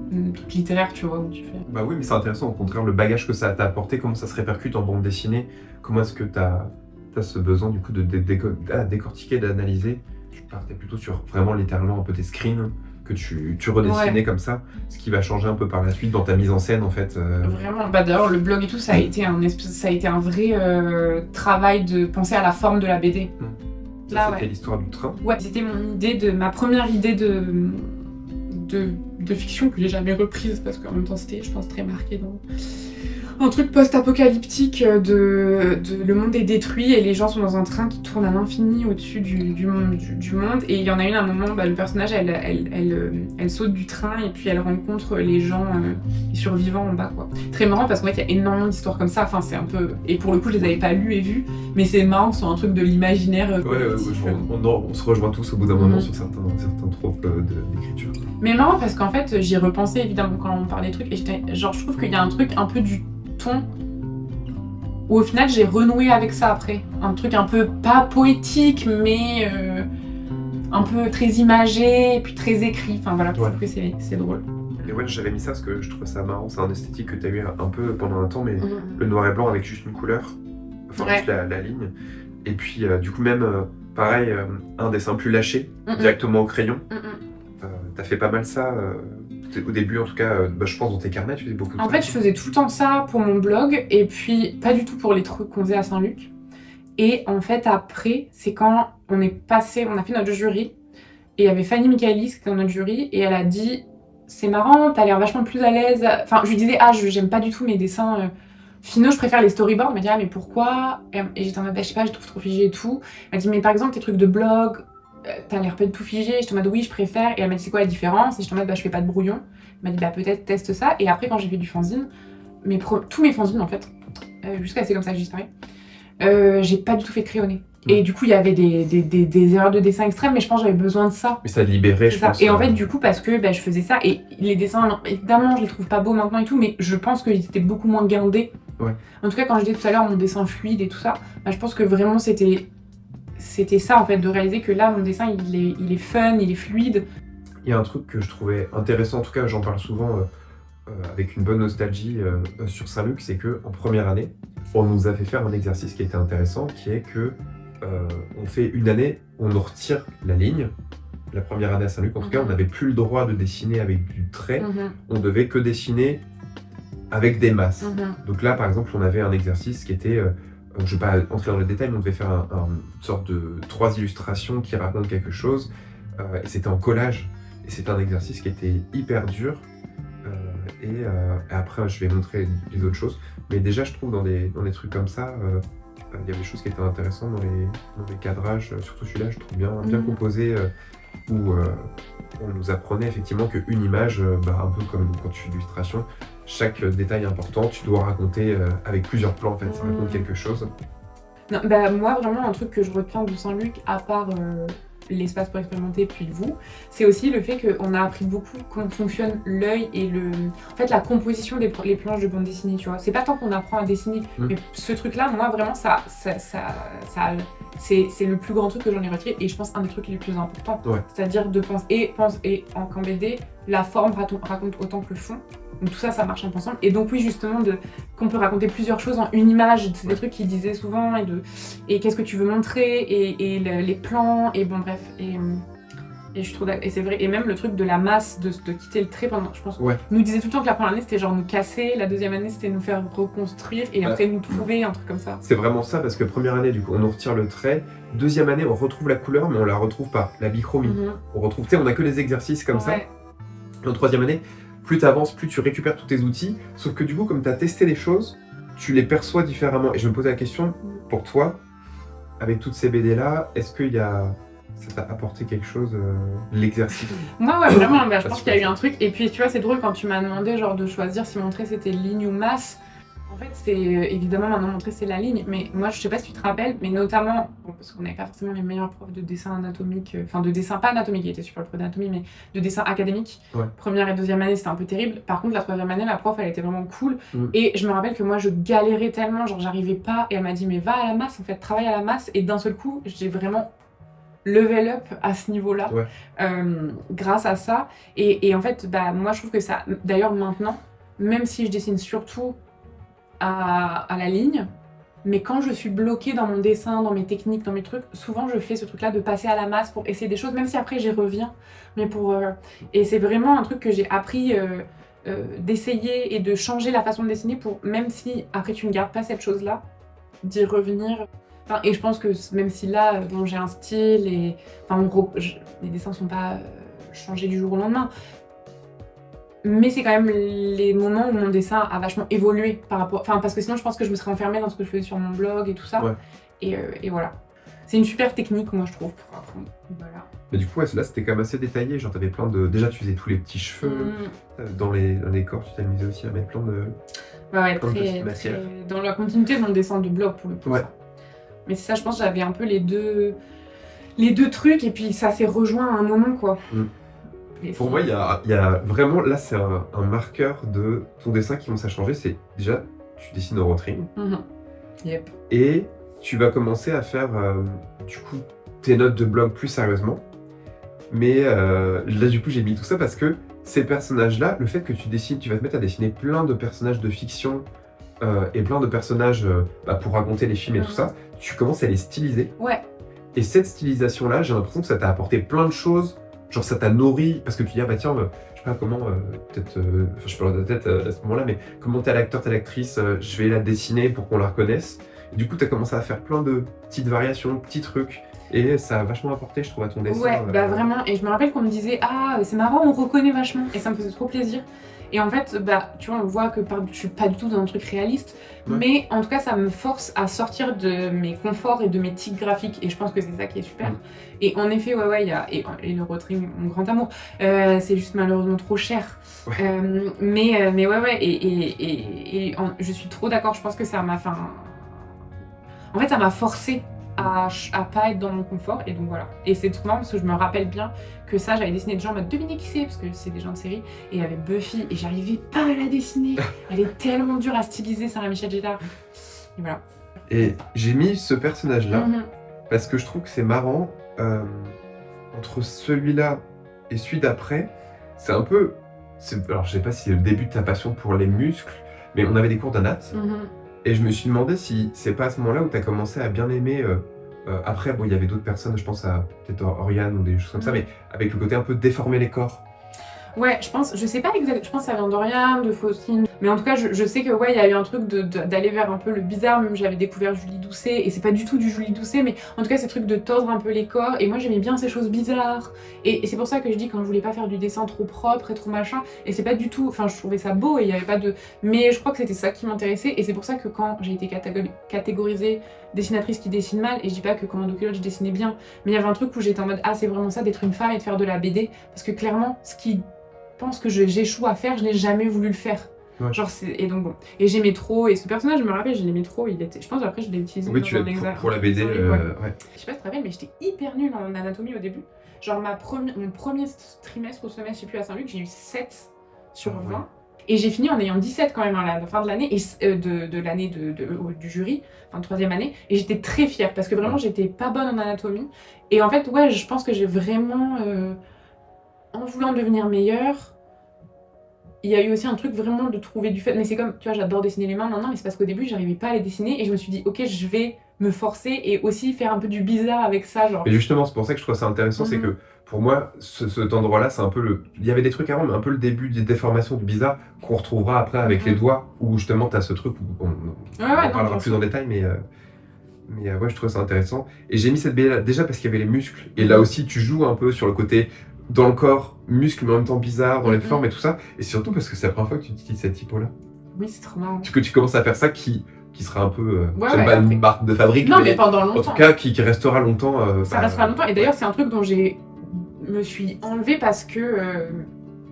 fait un truc littéraire, tu vois, où tu fais... Bah oui, mais c'est intéressant, au contraire, le bagage que ça t'a apporté, comment ça se répercute en bande dessinée, comment est-ce que t'as ce besoin du coup de décortiquer, d'analyser. Tu partais plutôt sur vraiment littéralement un peu tes screens que tu redessinais comme ça, ce qui va changer un peu par la suite dans ta mise en scène en fait. Vraiment, bah d'ailleurs le blog et tout, ça a été un vrai travail de penser à la forme de la BD. Ça, c'était l'histoire du train. Ouais, c'était ma première idée de fiction que j'ai jamais reprise parce qu'en même temps c'était, je pense, très marqué dans un truc post-apocalyptique de le monde est détruit et les gens sont dans un train qui tourne à l'infini au-dessus du monde. Et il y en a une à un moment, le personnage elle saute du train et puis elle rencontre les gens, les survivants en bas, quoi. Très marrant parce qu'en fait il y a énormément d'histoires comme ça, enfin c'est un peu... Et pour le coup je les avais pas lues et vues, mais c'est marrant que ce soit un truc de l'imaginaire. On se rejoint tous au bout d'un moment sur certains tropes d'écriture. Mais marrant parce qu'en fait j'y repensais évidemment quand on parlait des trucs et j'étais genre, je trouve qu'il y a un truc un peu du ton où au final j'ai renoué avec ça après, un truc un peu pas poétique mais un peu très imagé et puis très écrit, enfin voilà, je trouve que c'est drôle. Et ouais, j'avais mis ça parce que je trouvais ça marrant, c'est un esthétique que t'as eu un peu pendant un temps, mais le noir et blanc avec juste une couleur, enfin juste la ligne, et puis du coup même pareil, un dessin plus lâché, directement au crayon. T'as fait pas mal ça au début en tout cas, je pense dans tes carnets tu faisais beaucoup de En fait je faisais tout le temps ça pour mon blog et puis pas du tout pour les trucs qu'on faisait à Saint-Luc. Et en fait après c'est quand on a fait notre jury et il y avait Fanny Michaelis qui était dans notre jury et elle a dit c'est marrant, t'as l'air vachement plus à l'aise. Enfin je lui disais j'aime pas du tout mes dessins finaux, je préfère les storyboards. Elle m'a dit mais pourquoi? Et j'étais en mode je sais pas, je trouve trop figé et tout. Elle m'a dit mais par exemple tes trucs de blog, t'as l'air pas de tout figé. J'étais en mode oui je préfère. Et elle m'a dit c'est quoi la différence? Et j'étais en mode je fais pas de brouillon. Elle m'a dit peut-être teste ça. Et après quand j'ai fait du fanzine, tous mes fanzines en fait, jusqu'à c'est comme ça que j'ai disparu, j'ai pas du tout fait de crayonné. Et du coup il y avait des erreurs de dessin extrêmes, mais je pense que j'avais besoin de ça. Mais ça libérait je pense. Et en fait du coup parce que je faisais ça et les dessins évidemment je les trouve pas beaux maintenant et tout, mais je pense qu'ils étaient beaucoup moins guindés. En tout cas quand je disais tout à l'heure mon dessin fluide et tout ça, je pense que vraiment c'était ça en fait, de réaliser que là mon dessin il est fun, il est fluide. Il y a un truc que je trouvais intéressant, en tout cas j'en parle souvent avec une bonne nostalgie sur Saint-Luc, c'est qu'en première année, on nous a fait faire un exercice qui était intéressant, qui est que on fait une année, on nous retire la ligne. La première année à Saint-Luc, en tout cas, on n'avait plus le droit de dessiner avec du trait, on devait que dessiner avec des masses. Donc là, par exemple, on avait un exercice qui était, je ne vais pas entrer dans le détail, mais on devait faire une sorte de 3 illustrations qui racontent quelque chose, et c'était en collage. Et c'est un exercice qui était hyper dur. Et après, je vais montrer les autres choses. Mais déjà, je trouve dans des trucs comme ça, il y avait des choses qui étaient intéressantes dans les cadrages. Surtout celui-là, je trouve bien composé, où on nous apprenait effectivement qu'une image, un peu comme quand tu fais de l'illustration, chaque détail important, tu dois raconter avec plusieurs plans, en fait, ça raconte quelque chose. Non, moi, vraiment, un truc que je retiens de Saint-Luc, à part l'espace pour expérimenter, puis vous, c'est aussi le fait qu'on a appris beaucoup comment fonctionne l'œil et en fait, la composition des planches de bande dessinée, tu vois. C'est pas tant qu'on apprend à dessiner, mais ce truc-là, moi, vraiment, c'est le plus grand truc que j'en ai retiré, et je pense un des trucs les plus importants. Ouais. C'est-à-dire de penser, qu'en BD, la forme raconte autant que le fond. Donc tout ça, ça marche un peu ensemble. Et donc oui, justement, qu'on peut raconter plusieurs choses en une image. C'est des trucs qu'ils disaient souvent. Et qu'est-ce que tu veux montrer, et les plans, et bon bref. Et je trouve, et c'est vrai, et même le truc de la masse, de quitter le trait pendant, je pense, nous disait tout le temps que la première année c'était genre nous casser, la deuxième année c'était nous faire reconstruire, et après nous trouver, un truc comme ça. C'est vraiment ça, parce que première année, du coup, on nous retire le trait. Deuxième année, on retrouve la couleur, mais on la retrouve pas, la bichromie. On retrouve, tu sais, on a que les exercices comme ça. Et en troisième année, plus tu avances, plus tu récupères tous tes outils. Sauf que du coup, comme tu as testé les choses, tu les perçois différemment. Et je me posais la question, pour toi, avec toutes ces BD-là, est-ce qu'il y a... ça t'a apporté quelque chose, l'exercice? Moi, ouais, vraiment, je pense qu'il y a eu un truc. Et puis, tu vois, c'est drôle quand tu m'as demandé genre de choisir si mon trait c'était ligne ou masse. En fait, c'est évidemment maintenant mon trait c'est la ligne, mais moi je sais pas si tu te rappelles, mais notamment, parce qu'on n'avait pas forcément les meilleurs profs de dessin anatomique, enfin de dessin pas anatomique, il était super le prof d'anatomie, mais de dessin académique. Première et deuxième année c'était un peu terrible. Par contre, la troisième année, la prof elle était vraiment cool. Et je me rappelle que moi je galérais tellement, genre j'arrivais pas, et elle m'a dit mais va à la masse, en fait, travaille à la masse, et d'un seul coup, j'ai vraiment level up à ce niveau-là, grâce à ça. Et en fait, moi je trouve que ça, d'ailleurs maintenant, même si je dessine surtout à la ligne, mais quand je suis bloquée dans mon dessin, dans mes techniques, dans mes trucs, souvent je fais ce truc-là de passer à la masse pour essayer des choses, même si après j'y reviens. Mais et c'est vraiment un truc que j'ai appris d'essayer et de changer la façon de dessiner pour, même si après tu ne gardes pas cette chose-là, d'y revenir. Enfin, et je pense que même si là, bon, j'ai un style et les dessins sont pas changés du jour au lendemain, mais c'est quand même les moments où mon dessin a vachement évolué par rapport... Enfin, parce que sinon je pense que je me serais enfermée dans ce que je faisais sur mon blog et tout ça. Et voilà. C'est une super technique, moi, je trouve, pour apprendre. Voilà. Mais du coup, là, c'était quand même assez détaillé. Genre, t'avais plein de... Déjà, tu faisais tous les petits cheveux. Dans les corps, tu t'amusais aussi à mettre plein de... très dans la continuité de mon dessin de blog, pour le coup. Ça. Mais c'est ça, je pense que j'avais un peu les deux trucs, et puis ça s'est rejoint à un moment, quoi. Pour moi, il y a vraiment... Là, c'est un marqueur de ton dessin qui commence à changer. C'est déjà, tu dessines au rotring. Et tu vas commencer à faire, du coup, tes notes de blog plus sérieusement. Mais là, du coup, j'ai mis tout ça parce que ces personnages-là, le fait que tu dessines, tu vas te mettre à dessiner plein de personnages de fiction et plein de personnages pour raconter les films et tout ça, tu commences à les styliser. Et cette stylisation-là, j'ai l'impression que ça t'a apporté plein de choses. Genre ça t'a nourri, parce que tu dis, ah bah tiens, je sais pas comment, peut-être, je sais pas dans ta tête à ce moment-là, mais comment tel acteur, telle actrice, je vais la dessiner pour qu'on la reconnaisse. Et du coup, t'as commencé à faire plein de petites variations, petits trucs, et ça a vachement apporté, je trouve, à ton dessin. Vraiment, et je me rappelle qu'on me disait, ah, c'est marrant, on reconnaît vachement, et ça me faisait trop plaisir. Et en fait, tu vois, on voit que je suis pas du tout dans un truc réaliste, mais en tout cas, ça me force à sortir de mes conforts et de mes tics graphiques, et je pense que c'est ça qui est super. Et en effet, il y a... Et le rotring, mon grand amour, c'est juste malheureusement trop cher. Mais je suis trop d'accord, je pense que ça m'a fait En fait, ça m'a forcé à pas être dans mon confort, et donc voilà. Et c'est trop marrant parce que je me rappelle bien que ça, j'avais dessiné des gens en mode devinez qui c'est, parce que c'est des gens de série, et il y avait Buffy, et j'arrivais pas à la dessiner. Elle est tellement dure à styliser, Sarah Michelle Gellar. Et voilà. Et j'ai mis ce personnage-là parce que je trouve que c'est marrant, entre celui-là et celui d'après, c'est un peu... Alors je sais pas si c'est le début de ta passion pour les muscles, mais on avait des cours d'anat. Et je me suis demandé si c'est pas à ce moment-là où tu as commencé à bien aimer. Après, bon, il y avait d'autres personnes, je pense à peut-être Oriane ou des choses comme ça, mais avec le côté un peu déformer les corps. Ouais, je sais pas exactement, je pense que ça vient d'Oriane, de Faustine, mais en tout cas, je sais que il y a eu un truc d'aller vers un peu le bizarre, même j'avais découvert Julie Doucet, et c'est pas du tout du Julie Doucet, mais en tout cas, ces trucs de tordre un peu les corps, et moi j'aimais bien ces choses bizarres, et c'est pour ça que je dis quand je voulais pas faire du dessin trop propre et trop machin, et c'est pas du tout, enfin je trouvais ça beau, et il y avait pas de... Mais je crois que c'était ça qui m'intéressait, et c'est pour ça que quand j'ai été catégorisée dessinatrice qui dessine mal, et je dis pas que Commando Culotte je dessinais bien, mais il y avait un truc où j'étais en mode, ah c'est vraiment ça d'être une femme et de faire de la BD, parce que clairement, ce qui pense que j'échoue à faire, je n'ai jamais voulu le faire. Ouais. Genre, et donc bon. Et j'aimais trop, et ce personnage, je me rappelle, je l'aimais trop, je pense après je l'ai utilisé Oui, tu l'as pour la BD, ouais. Je sais pas si tu te rappelles, mais j'étais hyper nulle en anatomie au début. Genre mon premier trimestre ou semestre, je sais plus, à Saint-Luc, j'ai eu 7 sur 20. Ouais. Et j'ai fini en ayant 17 quand même à la fin de l'année, et de l'année du jury, enfin 3e année. Et j'étais très fière, parce que vraiment, j'étais pas bonne en anatomie. Et en fait, ouais, je pense que j'ai vraiment, en voulant devenir meilleure, il y a eu aussi un truc vraiment de trouver du fait. Mais c'est comme, tu vois, j'adore dessiner les mains maintenant, mais c'est parce qu'au début, j'arrivais pas à les dessiner, et je me suis dit, ok, je vais me forcer et aussi faire un peu du bizarre avec ça, genre. Et justement, c'est pour ça que je trouve ça intéressant, c'est que pour moi, cet endroit-là, c'est un peu il y avait des trucs avant, mais un peu le début des déformations du bizarre qu'on retrouvera après avec les doigts, où justement t'as ce truc où on en parlera plus en détail, mais ouais, je trouve ça intéressant. Et j'ai mis cette BD là déjà parce qu'il y avait les muscles, et là aussi tu joues un peu sur le côté dans le corps, muscles mais en même temps bizarre, dans les formes et tout ça, et surtout parce que c'est la première fois que tu utilises cette typo-là. Oui, c'est trop marrant. Que tu commences à faire ça qui sera un peu, j'aime pas une marque de fabrique, non, mais pendant longtemps. En tout cas, qui restera longtemps. Ça restera longtemps, et d'ailleurs, c'est un truc dont me suis enlevée parce que,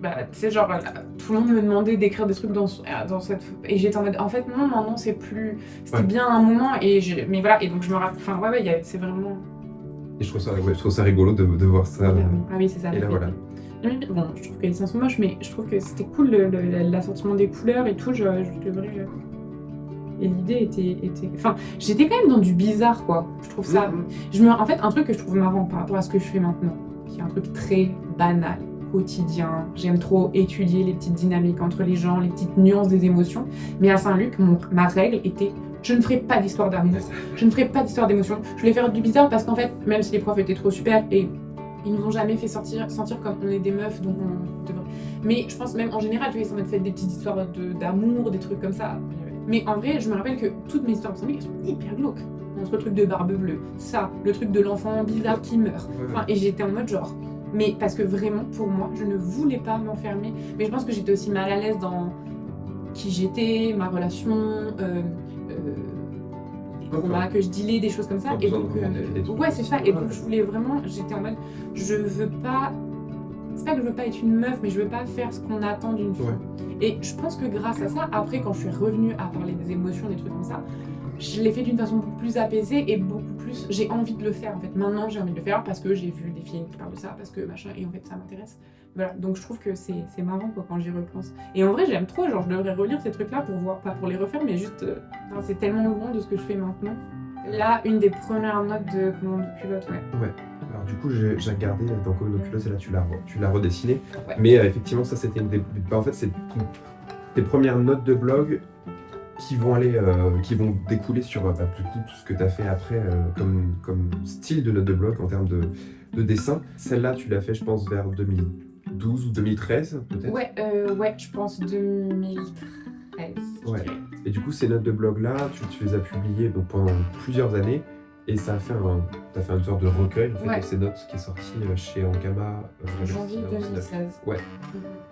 tu sais, genre, tout le monde me demandait d'écrire des trucs dans cette... Et j'étais en mode, en fait, non, c'est plus... C'était bien un moment, mais voilà, et donc je me rappelle... Enfin, ouais, c'est vraiment... Et je trouve ça rigolo de voir ça. Ah oui, c'est ça. Et là, voilà. Bon, je trouve que les dessins sont moches, mais je trouve que c'était cool, l'assortiment des couleurs et tout, je devrais... Et l'idée était... Enfin, j'étais quand même dans du bizarre, quoi. Je trouve ça... En fait, un truc que je trouve marrant par rapport à ce que je fais maintenant, qui est un truc très banal, quotidien. J'aime trop étudier les petites dynamiques entre les gens, les petites nuances des émotions. Mais à Saint-Luc, ma règle était... Je ne ferai pas d'histoire d'amour, je ne ferai pas d'histoire d'émotion. Je voulais faire du bizarre parce qu'en fait, même si les profs étaient trop super, et ils nous ont jamais fait sentir comme on est des meufs, donc on devrait... Mais je pense même en général, tu vois, ils s'en fait des petites histoires d'amour, des trucs comme ça. Mais en vrai, je me rappelle que toutes mes histoires de Saint-Luc, elles sont hyper glauques. Entre le truc de Barbe Bleue, ça, le truc de l'enfant bizarre qui meurt. Enfin, et j'étais en mode genre... Mais parce que vraiment, pour moi, je ne voulais pas m'enfermer. Mais je pense que j'étais aussi mal à l'aise dans qui j'étais, ma relation, les combats que je dealais, des choses comme ça. Et donc, ouais, c'est ça. Et donc, je voulais vraiment... J'étais en mode... Je veux pas... C'est pas que je veux pas être une meuf, mais je veux pas faire ce qu'on attend d'une fille. Et je pense que grâce à ça, après, quand je suis revenue à parler des émotions, des trucs comme ça, je l'ai fait d'une façon beaucoup plus apaisée et beaucoup plus... J'ai envie de le faire, en fait. Maintenant, j'ai envie de le faire parce que j'ai vu des films qui parlent de ça, parce que machin, et en fait, ça m'intéresse. Voilà, donc je trouve que c'est marrant, quoi, quand j'y repense. Et en vrai, j'aime trop, genre, je devrais relire ces trucs-là pour voir, pas pour les refaire, mais juste... c'est tellement loin de ce que je fais maintenant. Là, une des premières notes de Commando Culotte, ouais. Alors du coup, j'ai regardé dans Commando Culotte, et là, tu l'as redessiné. Ouais. Mais effectivement, ça, c'était une des... en fait, c'est tes premières notes de blog qui vont découler sur du coup, tout ce que tu as fait après comme style de note de blog en termes de dessin. Celle-là, tu l'as fait, je pense, vers 2012 ou 2013, peut-être. Ouais, je pense 2013. Ouais. Et du coup, ces notes de blog-là, tu les as publiées donc, pendant plusieurs années, et ça a fait t'as fait une sorte de recueil en fait, de ces notes qui est sorti chez Ankama janvier 2016. Ouais.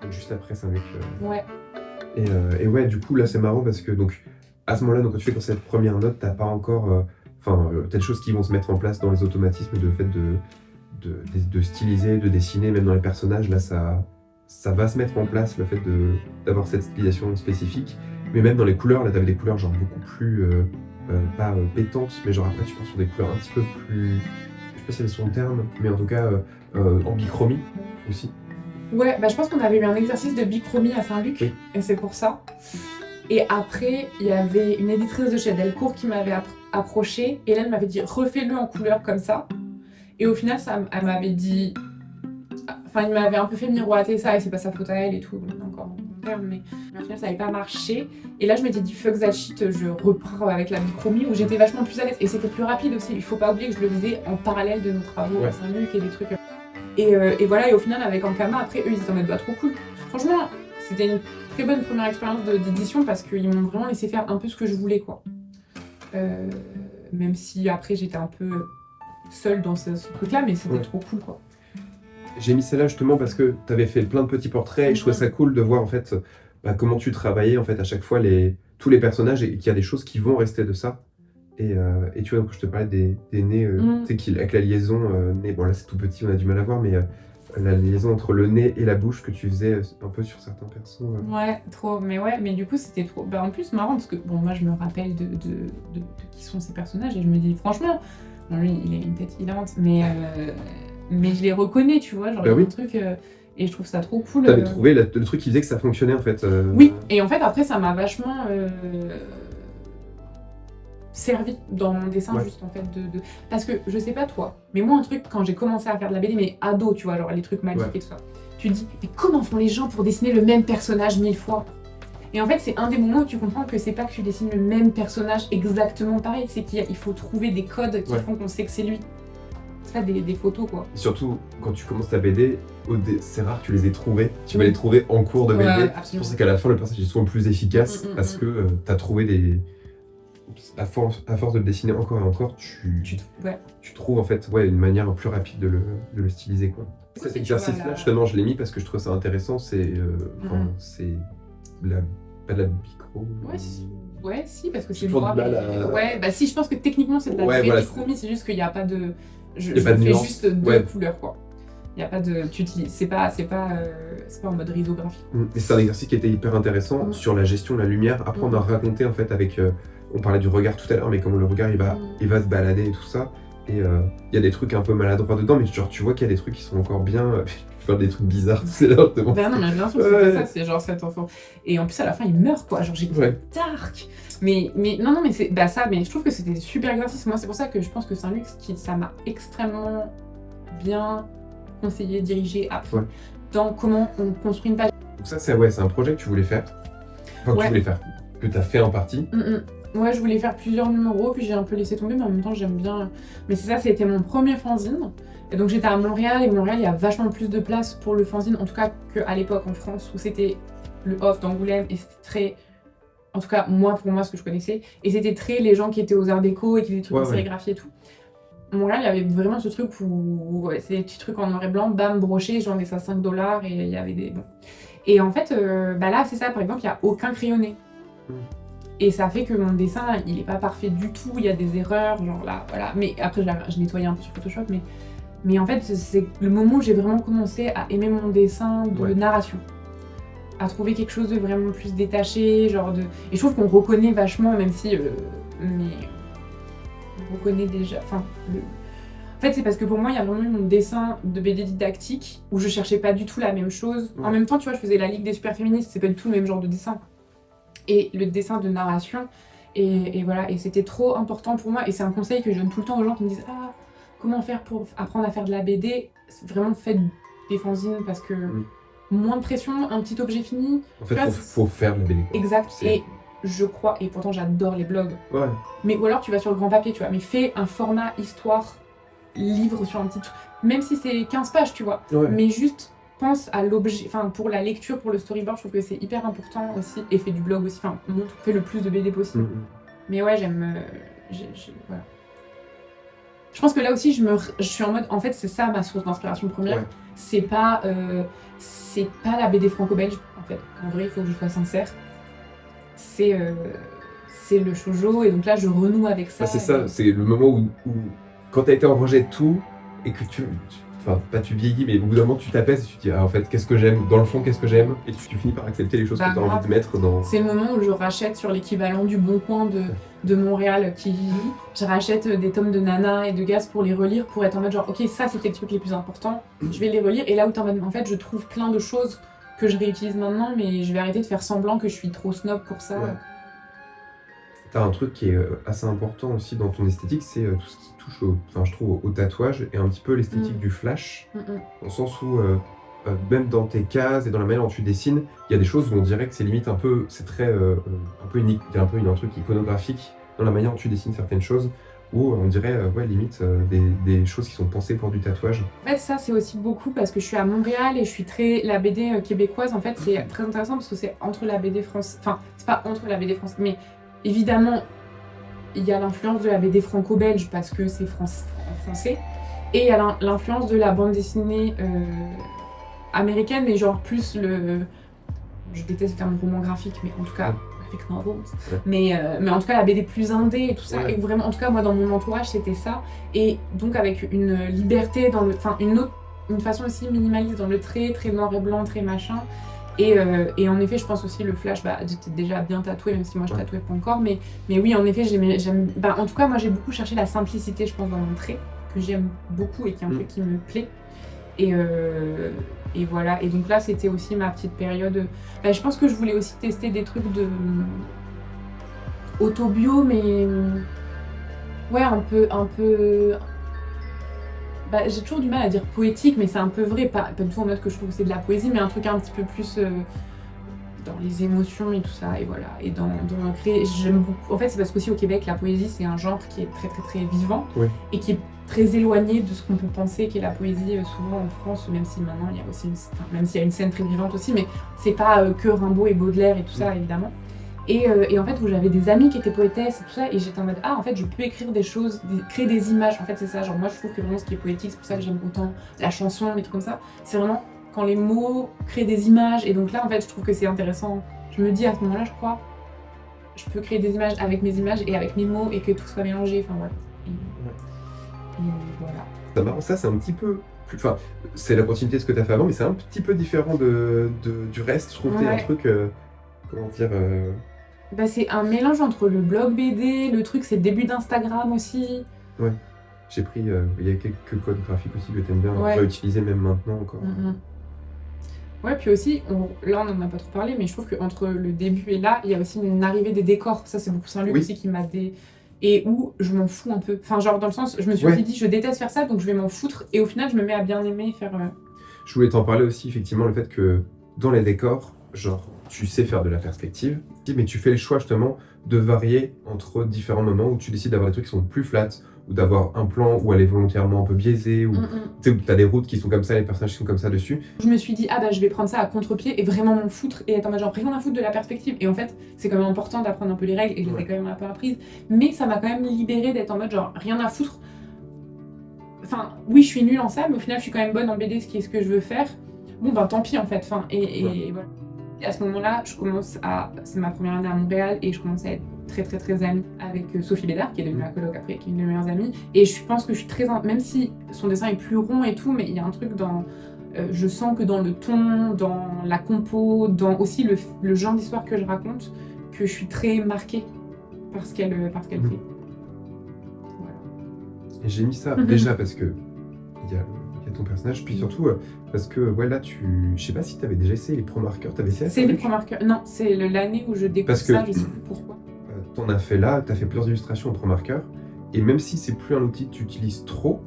Donc, juste après Saint-Luc. Ouais. Et ouais, du coup, là, c'est marrant parce que donc, à ce moment-là, donc, quand tu fais cette première note, t'as pas encore... t'as des choses qui vont se mettre en place dans les automatismes, de fait de styliser, de dessiner, même dans les personnages, là, ça va se mettre en place, le fait d'avoir cette stylisation spécifique. Mais même dans les couleurs, là, t'avais des couleurs genre beaucoup plus... pas pétantes, mais genre après, tu pars sur des couleurs un petit peu plus... Je sais pas si elles sont termes, mais en tout cas, en bichromie aussi. Ouais, je pense qu'on avait eu un exercice de bichromie à Saint-Luc, oui. Et c'est pour ça. Et après, il y avait une éditrice de chez Delcourt qui m'avait approchée, et elle m'avait dit « refais-le en couleur comme ça ». Et au final, elle m'avait dit... Enfin, il m'avait un peu fait miroiter ça, et c'est pas sa faute à elle et tout, encore en terme, mais au final, ça n'avait pas marché. Et là, je m'étais dit « fuck that shit, je repars avec la bichromie » où j'étais vachement plus à l'aise. Et c'était plus rapide aussi, il faut pas oublier que je le faisais en parallèle de nos travaux à Saint-Luc et des trucs... Et voilà, et au final, avec Ankama, après, eux, ils étaient en mode trop cool. Franchement, c'était une très bonne première expérience d'édition parce qu'ils m'ont vraiment laissé faire un peu ce que je voulais, quoi. Même si après, j'étais un peu seule dans ce truc-là, mais c'était trop cool, quoi. J'ai mis celle-là justement parce que tu avais fait plein de petits portraits et je trouvais ça cool de voir en fait comment tu travaillais en fait à chaque fois tous les personnages et qu'il y a des choses qui vont rester de ça. Et tu vois, donc je te parlais des nez, tu sais, avec la liaison, nez, bon là c'est tout petit, on a du mal à voir, mais la liaison entre le nez et la bouche que tu faisais un peu sur certains persos. Ouais, trop. Mais du coup, c'était trop. Bah, en plus, marrant parce que bon, moi, je me rappelle de qui sont ces personnages et je me dis, franchement, bon, lui, il a une tête hilarante, mais je les reconnais, tu vois, genre Bah oui. un truc. Et je trouve ça trop cool. T'avais trouvé le truc qui faisait que ça fonctionnait en fait. Oui, et en fait, après, ça m'a vachement servi dans mon dessin, juste en fait. Parce que je sais pas toi, mais moi, un truc, quand j'ai commencé à faire de la BD, mais ado, tu vois, genre les trucs magiques et tout ça, tu te dis, mais comment font les gens pour dessiner le même personnage 1000 fois? Et en fait, c'est un des moments où tu comprends que c'est pas que tu dessines le même personnage exactement pareil, c'est qu'il faut trouver des codes qui font qu'on sait que c'est lui. C'est pas des photos, quoi. Et surtout, quand tu commences ta BD, c'est rare que tu les aies trouvés. Tu vas les trouver en cours de BD. C'est pour ça qu'à la fin, le personnage est souvent plus efficace parce que t'as trouvé des... À force de le dessiner encore et encore, tu trouves en fait une manière plus rapide de le styliser, quoi. Cet exercice-là, justement, je l'ai mis parce que je trouve ça intéressant. C'est pas de la bicro. Ouais, si, parce que c'est toujours noir. Ouais, bah si, je pense que techniquement c'est de la vraie bichromie, c'est juste qu'il n'y a pas de. Je fais juste deux couleurs, quoi. Il n'y a pas de. C'est pas en mode risographie. Et c'est un exercice qui était hyper intéressant sur la gestion de la lumière, apprendre à raconter en fait avec. On parlait du regard tout à l'heure, mais comment le regard il va se balader et tout ça. Et il y a des trucs un peu maladroits dedans, mais genre tu vois qu'il y a des trucs qui sont encore bien. Faire des trucs bizarres, c'est là. Ben non, mais bien sûr, c'est pas ça, c'est genre cet enfant. Et en plus, à la fin, il meurt, quoi. Genre, j'ai dark. Mais non, mais c'est ça, mais je trouve que c'était super exercice. Moi, c'est pour ça que je pense que Saint-Luc, ça m'a extrêmement bien conseillé, dirigé, appris dans comment on construit une page. Donc, ça, c'est un projet que tu voulais faire. Enfin, que tu voulais faire, que tu as fait en partie. Ouais, je voulais faire plusieurs numéros, puis j'ai un peu laissé tomber, mais en même temps, j'aime bien. Mais c'est ça, c'était mon premier fanzine. Et donc j'étais à Montréal, et Montréal, il y a vachement plus de place pour le fanzine, en tout cas qu'à l'époque en France, où c'était le off d'Angoulême, et c'était très... En tout cas, pour moi, ce que je connaissais, et c'était très les gens qui étaient aux arts déco et qui faisaient des trucs en sérigraphie et tout. Montréal, il y avait vraiment ce truc où c'est des petits trucs en noir et blanc, bam, brochés, je vendais ça 5$, et il y avait des... Bon. Et en fait, là, c'est ça, par exemple, il n'y a aucun crayonné. Et ça fait que mon dessin, il est pas parfait du tout, il y a des erreurs, genre là, voilà. Mais après, je nettoyais un peu sur Photoshop, mais en fait, c'est le moment où j'ai vraiment commencé à aimer mon dessin de narration. À trouver quelque chose de vraiment plus détaché, genre de... Et je trouve qu'on reconnaît vachement, même si... mais... On reconnaît déjà... Enfin, En fait, c'est parce que pour moi, il y a vraiment eu mon dessin de BD didactique, où je cherchais pas du tout la même chose. En même temps, tu vois, je faisais la Ligue des super féministes, c'est pas du tout le même genre de dessin. Et le dessin de narration, et voilà, et c'était trop important pour moi, et c'est un conseil que je donne tout le temps aux gens qui me disent « Ah, comment faire pour apprendre à faire de la BD ?» Vraiment, faites des fanzines, parce que moins de pression, un petit objet fini... En fait, faut faire de la BD. Exact, et je crois, et pourtant j'adore les blogs, mais ou alors tu vas sur le grand papier, tu vois, mais fais un format histoire, livre sur un petit truc, même si c'est 15 pages, tu vois, mais juste... pense à l'objet, enfin pour la lecture, pour le storyboard, je trouve que c'est hyper important aussi, et fais du blog aussi, enfin fais le plus de BD possible. Mais ouais, j'aime, voilà. Je pense que là aussi, je suis en mode, en fait c'est ça ma source d'inspiration première, c'est pas la BD franco-belge, en fait, en vrai il faut que je sois sincère, c'est le shoujo, et donc là je renoue avec ça. C'est ça, c'est le moment où quand t'as été en rejet de tout, et que enfin, pas tu vieillis, mais au bout d'un moment tu t'apaises et tu te dis en fait qu'est-ce que j'aime, dans le fond qu'est-ce que j'aime, et tu finis par accepter les choses que tu as envie de mettre dans... C'est le moment où je rachète sur l'équivalent du Bon Coin de Montréal qui vit, je rachète des tomes de Nana et de Gaz pour les relire, pour être en mode genre ok ça c'était le truc les plus importants, je vais les relire, et là où en fait je trouve plein de choses que je réutilise maintenant, mais je vais arrêter de faire semblant que je suis trop snob pour ça. T'as un truc qui est assez important aussi dans ton esthétique, c'est tout ce qui touche je trouve au tatouage et un petit peu l'esthétique du flash, dans le sens où même dans tes cases et dans la manière dont tu dessines, il y a des choses où on dirait que c'est limite un peu, c'est très un peu unique, il y a un peu un truc iconographique dans la manière dont tu dessines certaines choses, où on dirait limite des choses qui sont pensées pour du tatouage. En fait ça c'est aussi beaucoup parce que je suis à Montréal et je suis la BD québécoise en fait c'est très intéressant parce que c'est entre la BD française, enfin c'est pas entre la BD française, mais évidemment, il y a l'influence de la BD franco-belge parce que c'est français, et il y a l'influence de la bande dessinée américaine, mais genre plus je déteste le terme roman graphique, mais en tout cas, graphic novels, mais en tout cas la BD plus indé et tout ça, et vraiment, en tout cas moi dans mon entourage c'était ça, et donc avec une liberté, une autre une façon aussi minimaliste dans le trait, très noir et blanc, très machin. Et en effet, je pense aussi le flash, j'étais déjà bien tatouée, même si moi je tatouais pas encore. Mais oui, en effet, en tout cas, moi j'ai beaucoup cherché la simplicité, je pense, dans mon trait, que j'aime beaucoup et qui est un truc qui me plaît. Et voilà. Et donc là, c'était aussi ma petite période. Je pense que je voulais aussi tester des trucs de auto-bio, mais ouais, un peu. J'ai toujours du mal à dire poétique, mais c'est un peu vrai, pas du tout en mode que je trouve que c'est de la poésie, mais un truc un petit peu plus dans les émotions et tout ça, et voilà. Et dans créer, j'aime beaucoup. En fait, c'est parce qu'aussi au Québec, la poésie, c'est un genre qui est très très très vivant, et qui est très éloigné de ce qu'on peut penser qu'est la poésie souvent en France, même si maintenant il y a aussi même s'il y a une scène très vivante aussi, mais c'est pas que Rimbaud et Baudelaire et tout ça, évidemment. Et en fait, où j'avais des amis qui étaient poétesses et tout ça, et j'étais en mode en fait, je peux écrire des choses, créer des images. En fait, c'est ça. Genre, moi, je trouve que vraiment ce qui est poétique, c'est pour ça que j'aime autant la chanson, les trucs comme ça. C'est vraiment quand les mots créent des images. Et donc là, en fait, je trouve que c'est intéressant. Je me dis à ce moment-là, je crois, je peux créer des images avec mes images et avec mes mots et que tout soit mélangé. Enfin, voilà. Et voilà. C'est marrant, ça, c'est un petit peu. Enfin, c'est la continuité de ce que tu as fait avant, mais c'est un petit peu différent du reste. Je trouve que c'est un truc. Comment dire c'est un mélange entre le blog BD, le truc, c'est le début d'Instagram aussi. Ouais, j'ai pris, il y a quelques codes graphiques aussi que t'aimes bien réutiliser même maintenant encore. Ouais, puis aussi, là on en a pas trop parlé, mais je trouve qu'entre le début et là, il y a aussi une arrivée des décors. Ça, c'est beaucoup Saint-Luc aussi qui m'a et où je m'en fous un peu. Enfin, genre dans le sens, je me suis dit, je déteste faire ça, donc je vais m'en foutre. Et au final, je me mets à bien aimer faire... Je voulais t'en parler aussi, effectivement, le fait que dans les décors, genre, tu sais faire de la perspective, mais tu fais le choix justement de varier entre différents moments où tu décides d'avoir des trucs qui sont plus flats, ou d'avoir un plan où elle est volontairement un peu biaisée, ou tu as des routes qui sont comme ça, les personnages qui sont comme ça dessus. Je me suis dit, je vais prendre ça à contre-pied et vraiment m'en foutre, et être en mode genre rien à foutre de la perspective. Et en fait, c'est quand même important d'apprendre un peu les règles, et je les ai quand même un peu apprises, mais ça m'a quand même libérée d'être en mode genre rien à foutre. Enfin, oui, je suis nulle en ça, mais au final, je suis quand même bonne en BD, ce qui est ce que je veux faire. Bon, tant pis en fait. Enfin, et voilà. Et à ce moment-là, c'est ma première année à Montréal, et je commence à être très très très amie avec Sophie Bédard, qui est devenue ma coloc après, qui est une de mes meilleures amies. Et je pense que je suis très... Même si son dessin est plus rond et tout, mais il y a un truc dans... je sens que dans le ton, dans la compo, dans aussi le genre d'histoire que je raconte, que je suis très marquée par ce qu'elle fait. Voilà. Et j'ai mis ça déjà parce que il y a ton personnage, puis surtout parce que là je sais pas si t'avais déjà essayé les pro-marqueurs, t'avais essayé ça? C'est les pro-marqueurs, non, c'est l'année où je découvre ça, je sais plus pourquoi. T'en as fait là, t'as fait plusieurs illustrations en pro-marqueurs, et même si c'est plus un outil que tu utilises trop,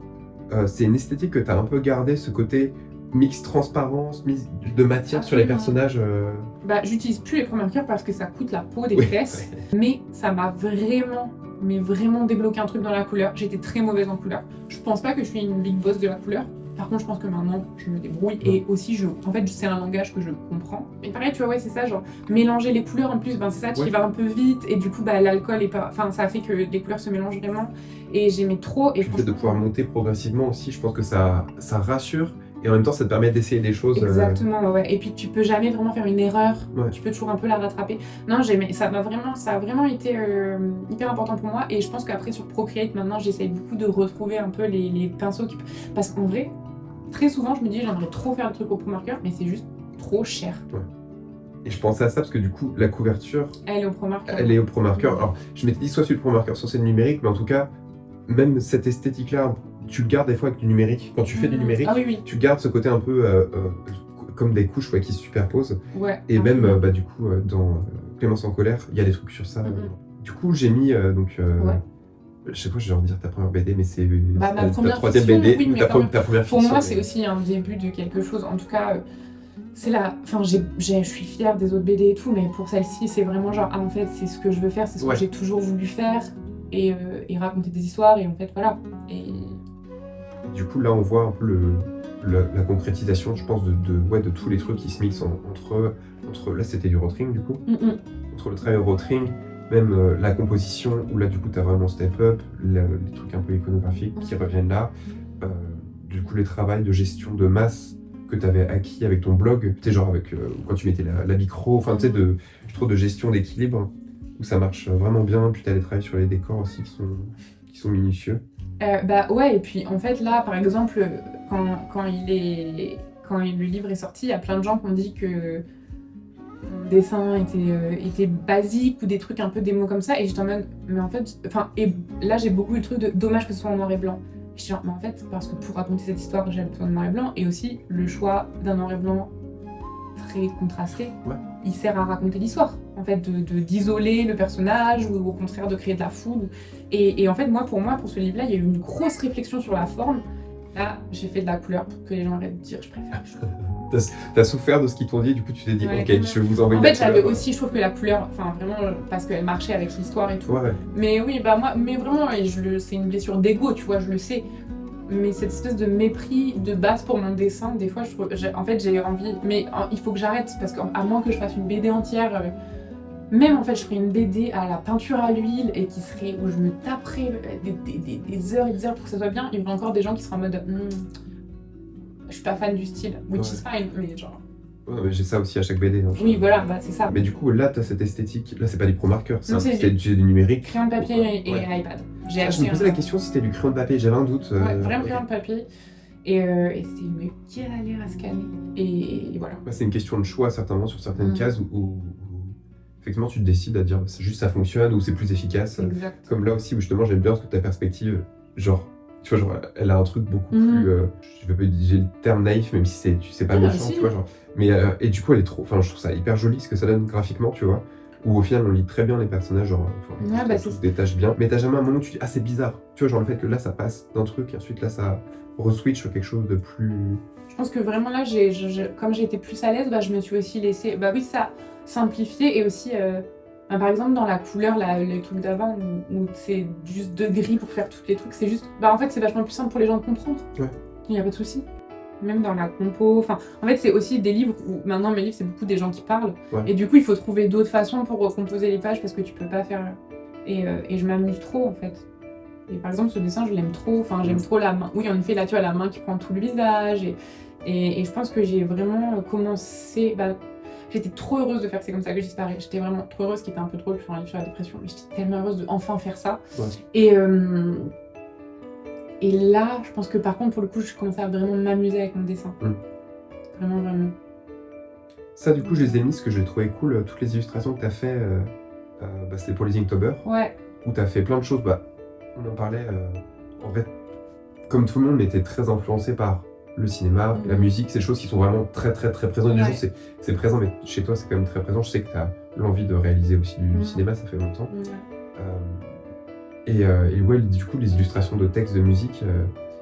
c'est une esthétique que t'as un peu gardé, ce côté mix transparence, mix de matière sur les personnages. J'utilise plus les pro-marqueurs parce que ça coûte la peau des fesses, mais ça m'a vraiment débloqué un truc dans la couleur. J'étais très mauvaise en couleur. Je pense pas que je suis une big boss de la couleur. Par contre, je pense que maintenant, je me débrouille. Et aussi, en fait, c'est un langage que je comprends. Et pareil, tu vois, c'est ça, genre, mélanger les couleurs en plus, c'est ça, tu y vas un peu vite. Et du coup, l'alcool est pas... Enfin, ça a fait que les couleurs se mélangent vraiment. Et j'aimais trop. Et le fait de pouvoir monter progressivement aussi, je pense que ça rassure. Et en même temps, ça te permet d'essayer des choses. Exactement, ouais. Et puis, tu peux jamais vraiment faire une erreur. Tu peux toujours un peu la rattraper. Non, j'aimais. Ça a vraiment été hyper important pour moi. Et je pense qu'après, sur Procreate, maintenant, j'essaye beaucoup de retrouver un peu les pinceaux parce qu'en vrai, très souvent, je me dis, j'aimerais trop faire le truc au pro-marqueur, mais c'est juste trop cher. Ouais. Et je pensais à ça parce que du coup, la couverture... Elle est au pro-marqueur. Elle est au pro-marqueur. Alors, je m'étais dit soit sur le pro-marqueur, soit c'est le numérique, mais en tout cas, même cette esthétique-là, tu le gardes des fois avec du numérique. Quand tu fais du numérique, tu gardes ce côté un peu comme des couches qui se superposent. Ouais, et même, du coup, dans Clémence en colère, il y a des trucs sur ça. Du coup, j'ai mis chaque fois, je vais leur dire ta première BD, mais c'est ma ta troisième BD, oui, ta première fiction. Pour moi, c'est aussi un début de quelque chose. En tout cas, c'est là. Enfin, je suis fière des autres BD et tout, mais pour celle-ci, c'est vraiment genre, en fait, c'est ce que je veux faire, c'est ce que j'ai toujours voulu faire, et raconter des histoires, et en fait, voilà. Et du coup, là, on voit un peu la concrétisation, je pense, de tous les trucs qui se mixent entre là, c'était du rotring, du coup, entre le travail rotring, même la composition, où là, du coup, tu as vraiment step up, les trucs un peu iconographiques qui reviennent là. Du coup, les travails de gestion de masse que tu avais acquis avec ton blog, tu sais, genre avec quand tu mettais la micro, enfin, tu sais, je trouve de gestion d'équilibre, où ça marche vraiment bien. Puis tu as les travails sur les décors aussi qui sont minutieux. Bah ouais, et puis en fait là, par exemple, quand le livre est sorti, il y a plein de gens qui ont dit que mon dessin était basique ou des trucs un peu démo comme ça, et j'étais en mode, mais en fait, enfin, et là j'ai beaucoup eu le truc de dommage que ce soit en noir et blanc. J'étais genre, mais en fait, parce que pour raconter cette histoire, j'ai besoin de noir et blanc, et aussi le choix d'un noir et blanc très contrasté, il sert à raconter l'histoire, en fait, d'isoler le personnage, ou au contraire de créer de la foule. Et en fait, pour ce livre-là, il y a eu une grosse réflexion sur la forme. Là, j'ai fait de la couleur pour que les gens arrêtent de dire je préfère le choix. T'as souffert de ce qu'ils t'ont dit, du coup tu t'es dit ok, je vais vous envoyer. En fait, j'avais aussi, je trouve que la couleur, enfin vraiment, parce qu'elle marchait avec l'histoire et tout. Ouais. Mais oui, bah moi, mais vraiment, c'est une blessure d'ego, tu vois, je le sais. Mais cette espèce de mépris de base pour mon dessin, des fois, en fait, j'ai envie. Mais il faut que j'arrête, parce qu'à moins que je fasse une BD entière, même en fait, je ferais une BD à la peinture à l'huile et où je me taperais des heures et des heures pour que ça soit bien. Il y aurait encore des gens qui seraient en mode je suis pas fan du style, which is fine, mais genre. Ouais, mais j'ai ça aussi à chaque BD. Hein, oui, voilà, bah c'est ça. Mais du coup, là, t'as cette esthétique. Là, c'est pas du pro-marqueur, c'est du numérique. Crayon de papier et iPad. Je me posais la question si c'était du crayon de papier, j'avais un doute. Ouais, vraiment crayon de papier. Et c'était une galère à scanner. Et voilà. C'est une question de choix, certainement, sur certaines cases où effectivement tu te décides à dire juste ça fonctionne ou c'est plus efficace. Exact. Comme là aussi, où justement j'aime bien parce que ta perspective, genre, tu vois, genre, elle a un truc beaucoup plus. Je vais pas utiliser le terme naïf, même si c'est pas méchant, tu vois, genre. Mais, et du coup, elle est trop. Enfin, je trouve ça hyper joli ce que ça donne graphiquement, tu vois. Où au final, on lit très bien les personnages, genre, tout se détache bien. Mais t'as jamais un moment où tu dis, ah, c'est bizarre. Tu vois, genre le fait que là, ça passe d'un truc, et ensuite là, ça re-switch sur quelque chose de plus. Je pense que vraiment là, comme j'ai été plus à l'aise, bah, je me suis aussi laissée. Bah oui, ça simplifier et aussi. Par exemple, dans la couleur, le truc d'avant, où c'est juste 2 gris pour faire tous les trucs, c'est juste. Bah en fait, c'est vachement plus simple pour les gens de comprendre. Ouais. Il n'y a pas de souci. Même dans la compo. Enfin, en fait, c'est aussi des livres où maintenant, mes livres, c'est beaucoup des gens qui parlent. Ouais. Et du coup, il faut trouver d'autres façons pour recomposer les pages parce que tu peux pas faire. Et je m'amuse trop, en fait. Et par exemple, ce dessin, je l'aime trop. Enfin, j'aime trop la main. Oui, en effet, là, tu as la main qui prend tout le visage. Et je pense que j'ai vraiment commencé. Bah, j'étais trop heureuse de faire C'est comme ça que je disparais. J'étais vraiment trop heureuse, ce qui était un peu drôle sur un livre sur la dépression. Mais j'étais tellement heureuse de enfin faire ça. Ouais. Et là, je pense que par contre, pour le coup, je commençais à vraiment m'amuser avec mon dessin. Vraiment, vraiment. Ça, du coup, je les ai mis, ce que j'ai trouvé cool. Toutes les illustrations que tu as fait, c'était pour les Inktober. Ouais. Où tu as fait plein de choses. Bah, on en parlait. En fait, comme tout le monde, était très influencé par le cinéma, la musique, ces choses qui sont vraiment très, très, très présentes. Des jours, c'est présent, mais chez toi, c'est quand même très présent. Je sais que tu as l'envie de réaliser aussi du cinéma, ça fait longtemps. Et ouais, du coup, les illustrations de textes, de musique,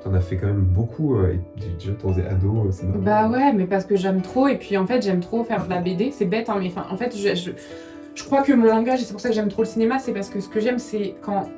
t'en as fait quand même beaucoup. Et déjà, t'en faisais ado, c'est marrant. Bah ouais, mais parce que j'aime trop. Et puis en fait, j'aime trop faire de la BD. C'est bête, hein, mais en fait, je crois que mon langage, et c'est pour ça que j'aime trop le cinéma, c'est parce que ce que j'aime, c'est quand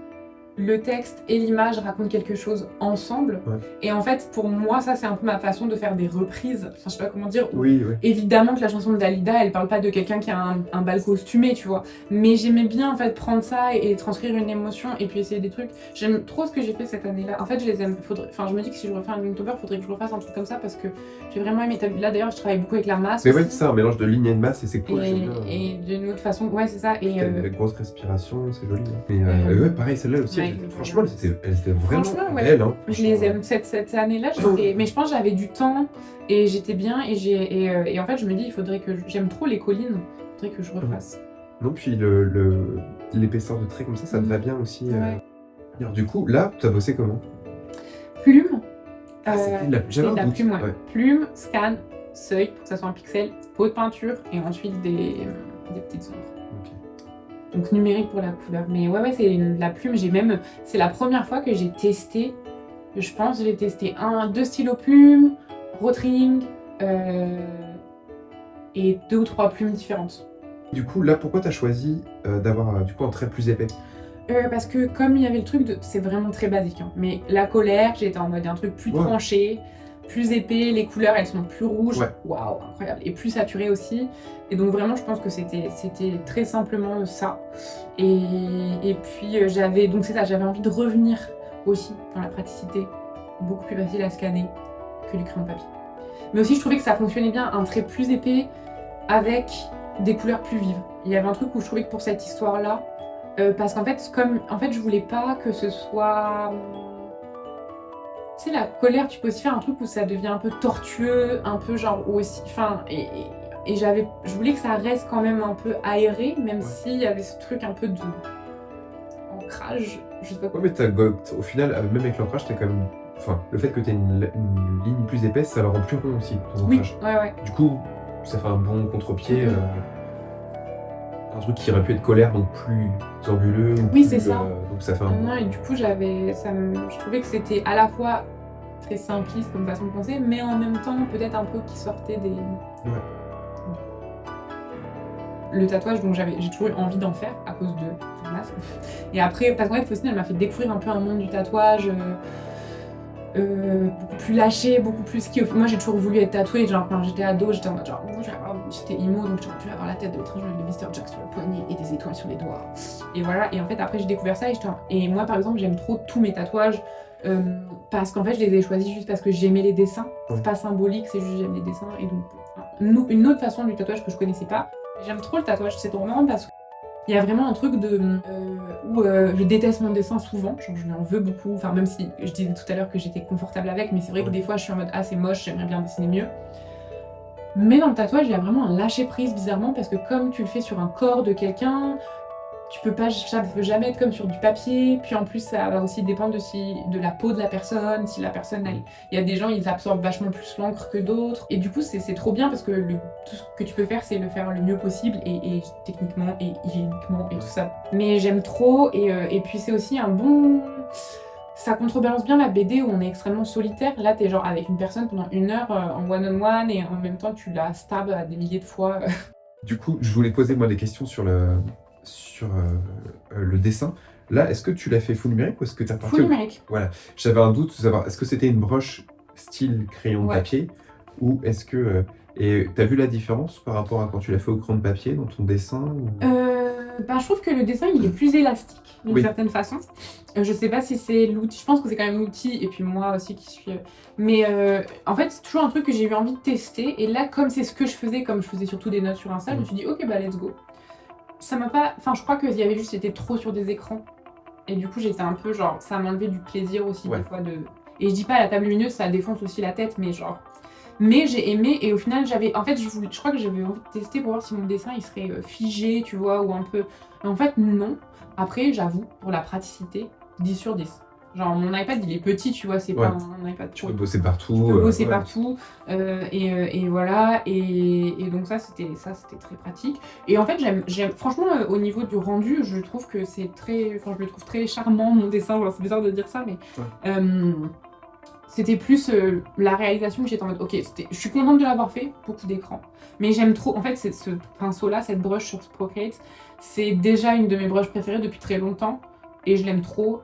le texte et l'image racontent quelque chose ensemble. Ouais. Et en fait, pour moi, ça, c'est un peu ma façon de faire des reprises. Enfin, je sais pas comment dire. Oui. Évidemment que la chanson de Dalida, elle parle pas de quelqu'un qui a un bal costumé, tu vois. Mais j'aimais bien, en fait, prendre ça et transcrire une émotion et puis essayer des trucs. J'aime trop ce que j'ai fait cette année-là. En fait, je les aime. Enfin, je me dis que si je refais un Inktober, faudrait que je refasse un truc comme ça parce que j'ai vraiment aimé. Là, d'ailleurs, je travaille beaucoup avec la masse. Mais ouais, c'est ça, un mélange de ligne et de masse et c'est cool. Et d'une autre façon, ouais, c'est ça. Et avec grosse respiration, c'est joli. Hein. Mais ouais, pareil, celle-là aussi. Franchement, elle était vraiment belle. Hein, je les aime. Cette année-là, mais je pense que j'avais du temps et j'étais bien. Et en fait, je me dis, il faudrait que. J'aime trop les collines, il faudrait que je refasse. Non, puis l'épaisseur de trait comme ça te va bien aussi. Ouais. Alors, du coup, là, tu as bossé comment? Plume. J'avais la plume, ouais. Plume, scan, seuil pour que ça soit un pixel, pot de peinture et ensuite des petites ombres. Donc numérique pour la couleur. Mais ouais, c'est la plume. C'est la première fois que j'ai testé. Je pense j'ai testé 2 stylos plumes, Rotring et 2 ou 3 plumes différentes. Du coup, là, pourquoi t'as choisi d'avoir du coup un trait plus épais? Parce que comme il y avait le truc c'est vraiment très basique. Hein, mais la colère, j'étais en mode un truc plus tranché, plus épais. Les couleurs, elles sont plus rouges. Waouh, incroyable. Et plus saturées aussi. Et donc vraiment, je pense que c'était très simplement ça. Et puis j'avais envie de revenir aussi dans la praticité, beaucoup plus facile à scanner que du crayon de papier. Mais aussi, je trouvais que ça fonctionnait bien, un trait plus épais avec des couleurs plus vives. Il y avait un truc où je trouvais que pour cette histoire-là, parce qu'en fait, je voulais pas que ce soit sais, la colère, tu peux aussi faire un truc où ça devient un peu tortueux, un peu genre, ou aussi, enfin, et je voulais que ça reste quand même un peu aéré, même s'il y avait ce truc un peu de ancrage, je sais pas quoi. Ouais, mais au final, même avec l'ancrage, t'as quand même... Enfin, le fait que t'aies une ligne plus épaisse, ça le rend plus rond aussi, ton Oui, ancrage. ouais. Du coup, ça fait un bon contre-pied. Un truc qui aurait pu être colère, donc plus anguleux. Oui, c'est ça. Donc ça fait un Non, et du coup, je trouvais que c'était à la fois très simpliste comme façon de penser, mais en même temps, peut-être un peu qui sortait des... Ouais. Le tatouage, donc j'ai toujours eu envie d'en faire à cause de son masque. Et après, parce qu'en fait, Faustine, elle m'a fait découvrir un peu un monde du tatouage beaucoup plus lâché, beaucoup plus ski. Moi, j'ai toujours voulu être tatouée. Genre, quand j'étais ado, j'étais en mode genre, j'étais emo, donc j'aurais pu avoir la tête de l'étrange de Mr. Jack sur le poignet et des étoiles sur les doigts. Et voilà. Et en fait, après, j'ai découvert ça et moi, par exemple, j'aime trop tous mes tatouages. Parce qu'en fait, je les ai choisis juste parce que j'aimais les dessins. C'est pas symbolique, c'est juste j'aime les dessins. Et donc, une autre façon du tatouage que je connaissais pas. J'aime trop le tatouage, c'est trop marrant parce qu'il y a vraiment un truc où je déteste mon dessin souvent, genre je lui en veux beaucoup, enfin même si je disais tout à l'heure que j'étais confortable avec, mais c'est vrai que des fois je suis en mode ah c'est moche, j'aimerais bien dessiner mieux. Mais dans le tatouage, il y a vraiment un lâcher prise bizarrement parce que comme tu le fais sur un corps de quelqu'un, ça ne peut jamais être comme sur du papier, puis en plus ça va aussi dépendre de la peau de la personne, si la personne, il y a des gens ils absorbent vachement plus l'encre que d'autres, et du coup c'est trop bien parce que tout ce que tu peux faire c'est le faire le mieux possible, et techniquement et hygiéniquement et tout ça. Mais j'aime trop, et puis c'est aussi un bon... Ça contrebalance bien la BD où on est extrêmement solitaire. Là, t'es genre avec une personne pendant 1 heure en one-on-one et en même temps tu la stabs à des milliers de fois. Du coup, je voulais poser moi des questions sur le dessin. Là, est-ce que tu l'as fait full numérique ou est-ce que tu as parti Full numérique. Voilà. J'avais un doute de savoir, est-ce que c'était une broche style crayon de papier ou est-ce que... Et t'as vu la différence par rapport à quand tu l'as fait au crayon de papier dans ton dessin ou... Je trouve que le dessin il est plus élastique d'une certaine façon. Je sais pas si c'est l'outil, je pense que c'est quand même l'outil et puis moi aussi qui suis... Mais en fait c'est toujours un truc que j'ai eu envie de tester et là comme c'est ce que je faisais, comme je faisais surtout des notes sur Insta, je me suis dit ok bah let's go. Ça m'a pas... Enfin je crois qu'il y avait juste été trop sur des écrans et du coup j'étais un peu genre... Ça m'a enlevé du plaisir aussi des fois de... Et je dis pas la table lumineuse ça défonce aussi la tête mais genre... Mais j'ai aimé et au final j'avais... En fait je crois que j'avais envie de tester pour voir si mon dessin il serait figé tu vois ou un peu... Mais en fait non. Après j'avoue pour la praticité 10 sur 10. Genre mon iPad il est petit tu vois c'est pas un iPad. Tu peux bosser partout. Tu peux bosser partout et voilà et donc ça c'était très pratique. Et en fait j'aime franchement au niveau du rendu je trouve que c'est très... Enfin je le trouve très charmant mon dessin. Genre, c'est bizarre de dire ça mais... C'était plus la réalisation que j'étais en mode ok, je suis contente de l'avoir fait, beaucoup d'écran. Mais j'aime trop, en fait ce pinceau-là, cette brush sur Procreate, c'est déjà une de mes brushes préférées depuis très longtemps. Et je l'aime trop,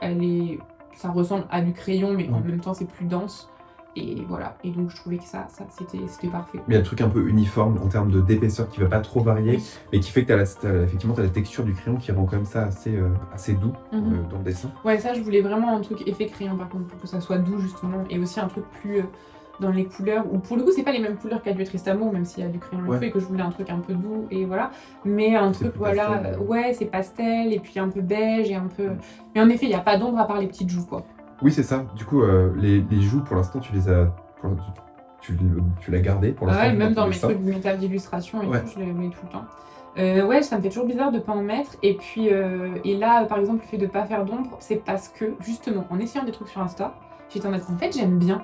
ça ressemble à du crayon mais en même temps c'est plus dense. Et voilà, et donc je trouvais que ça c'était parfait. Mais il y a un truc un peu uniforme en termes d'épaisseur qui va pas trop varier, mais qui fait que effectivement t'as la texture du crayon qui rend quand même ça assez doux dans le dessin. Ouais, ça je voulais vraiment un truc effet crayon par contre, pour que ça soit doux justement, et aussi un truc plus dans les couleurs, où pour le coup c'est pas les mêmes couleurs qu'à du Tristamo, même s'il y a du crayon et que je voulais un truc un peu doux, et voilà. Mais un truc, voilà, pastel, c'est pastel, et puis un peu beige, et un peu... Mais en effet, il n'y a pas d'ombre à part les petites joues, quoi. Oui, c'est ça. Du coup, les joues, pour l'instant, tu l'as gardé pour l'instant. Ouais, même dans mes trucs, mes tables d'illustration et tout, je les mets tout le temps. Ouais, ça me fait toujours bizarre de pas en mettre. Et puis, et là, par exemple, le fait de pas faire d'ombre, c'est parce que, justement, en essayant des trucs sur Insta, j'étais en mode, en fait, j'aime bien.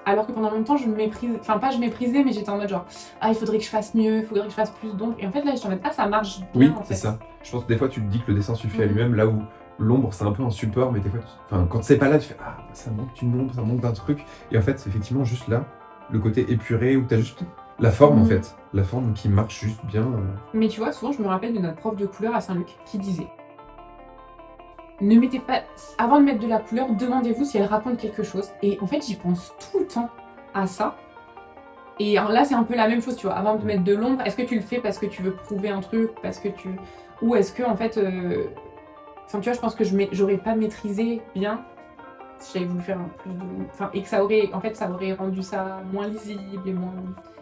Alors que pendant longtemps, je me méprisais, enfin pas je méprisais, mais j'étais en mode genre, ah, il faudrait que je fasse mieux, il faudrait que je fasse plus d'ombre. Et en fait, là, j'étais en mode, ah, ça marche bien. Oui, c'est ça. Je pense que des fois, tu te dis que le dessin suffit à lui-même, là où l'ombre, c'est un peu un support, mais des fois, quand c'est pas là, tu fais, ah, ça manque d'une ombre, ça manque d'un truc. Et en fait, c'est effectivement juste là, le côté épuré, où t'as juste la forme, en fait. La forme qui marche juste bien. Mais tu vois, souvent, je me rappelle de notre prof de couleur à Saint-Luc qui disait, ne mettez pas, avant de mettre de la couleur, demandez-vous si elle raconte quelque chose. Et en fait, j'y pense tout le temps à ça. Et là, c'est un peu la même chose, tu vois. Avant de mettre de l'ombre, est-ce que tu le fais parce que tu veux prouver un truc, parce que tu... Ou est-ce que, en fait... Enfin, tu vois, je pense que j'aurais pas maîtrisé bien si j'avais voulu faire plus de... Enfin, et que ça aurait... En fait, ça aurait rendu ça moins lisible et moins...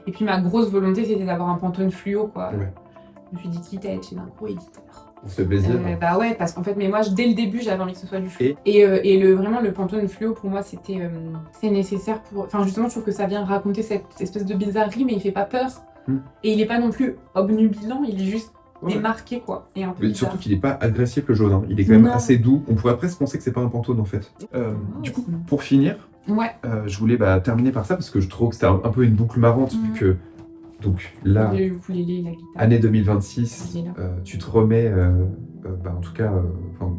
Et puis, ma grosse volonté, c'était d'avoir un Pantone fluo, quoi. Ouais. Je me suis dit, quitte à être chez un gros éditeur. On se fait plaisir. Bah ouais, parce qu'en fait, mais moi, dès le début, j'avais envie que ce soit du fluo. Et vraiment, le Pantone fluo, pour moi, c'est nécessaire pour... Enfin, justement, je trouve que ça vient raconter cette espèce de bizarrerie, mais il fait pas peur. Et il est pas non plus obnubilant, il est juste démarqué, quoi. Et un peu mais surtout qu'il est pas agressif, le jaune. Hein. Il est quand même assez doux. On pourrait presque penser que c'est pas un Pantone, en fait. Du coup, pour finir, je voulais terminer par ça, parce que je trouve que c'était un peu une boucle marrante, vu que... Donc là, année 2026, tu te remets, en tout cas,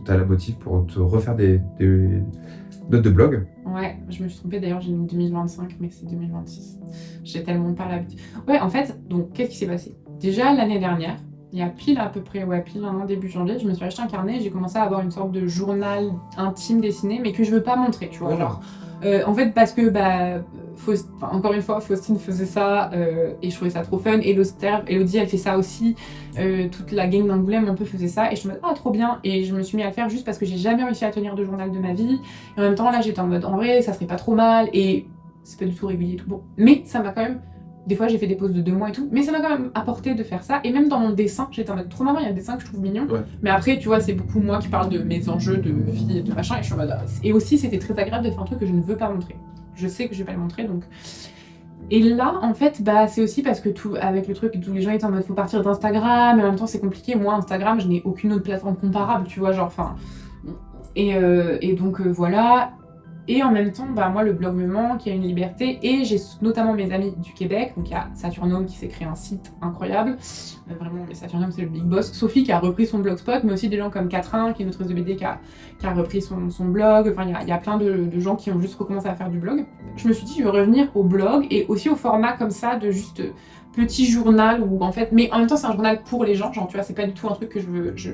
tu as la motive pour te refaire des notes de blog. Ouais, je me suis trompée d'ailleurs, j'ai mis 2025, mais c'est 2026. J'ai tellement pas l'habitude. Ouais, en fait, donc qu'est-ce qui s'est passé? Déjà l'année dernière, il y a pile à peu près, pile un an, début janvier, je me suis acheté un carnet et j'ai commencé à avoir une sorte de journal intime dessiné, mais que je veux pas montrer, tu vois. Genre, en fait, parce que, encore une fois, Faustine faisait ça et je trouvais ça trop fun. Elodie, elle fait ça aussi. Toute la gang d'Angoulême un peu faisait ça. Et je me disais, ah, trop bien. Et je me suis mis à le faire juste parce que j'ai jamais réussi à tenir de journal de ma vie. Et en même temps, là, j'étais en mode, en vrai, ça serait pas trop mal. Et c'est pas du tout régulier et tout. Bon. Mais ça m'a quand même. Des fois, j'ai fait des pauses de 2 mois et tout, mais ça m'a quand même apporté de faire ça. Et même dans mon dessin, j'étais en mode trop marrant, il y a des dessins que je trouve mignons. Mais après, tu vois, c'est beaucoup moi qui parle de mes enjeux de vie et de machin. Et je suis en mode. Et aussi, c'était très agréable de faire un truc que je ne veux pas montrer. Je sais que je vais pas le montrer, donc. Et là, en fait, c'est aussi parce que avec le truc, tous les gens étaient en mode faut partir d'Instagram, mais en même temps, c'est compliqué. Moi, Instagram, je n'ai aucune autre plateforme comparable, tu vois, genre, enfin. Et donc, voilà. Et en même temps, moi, le blog me manque, il y a une liberté, et j'ai notamment mes amis du Québec, donc il y a Saturnome qui s'est créé un site incroyable, vraiment, mais Saturnome c'est le big boss, Sophie qui a repris son blogspot, mais aussi des gens comme Catherine, qui est une autrice de BD, qui a repris son blog, enfin il y a plein de gens qui ont juste recommencé à faire du blog. Je me suis dit, je vais revenir au blog, et aussi au format comme ça, de juste petit journal, où en fait, mais en même temps c'est un journal pour les gens, genre tu vois, c'est pas du tout un truc que je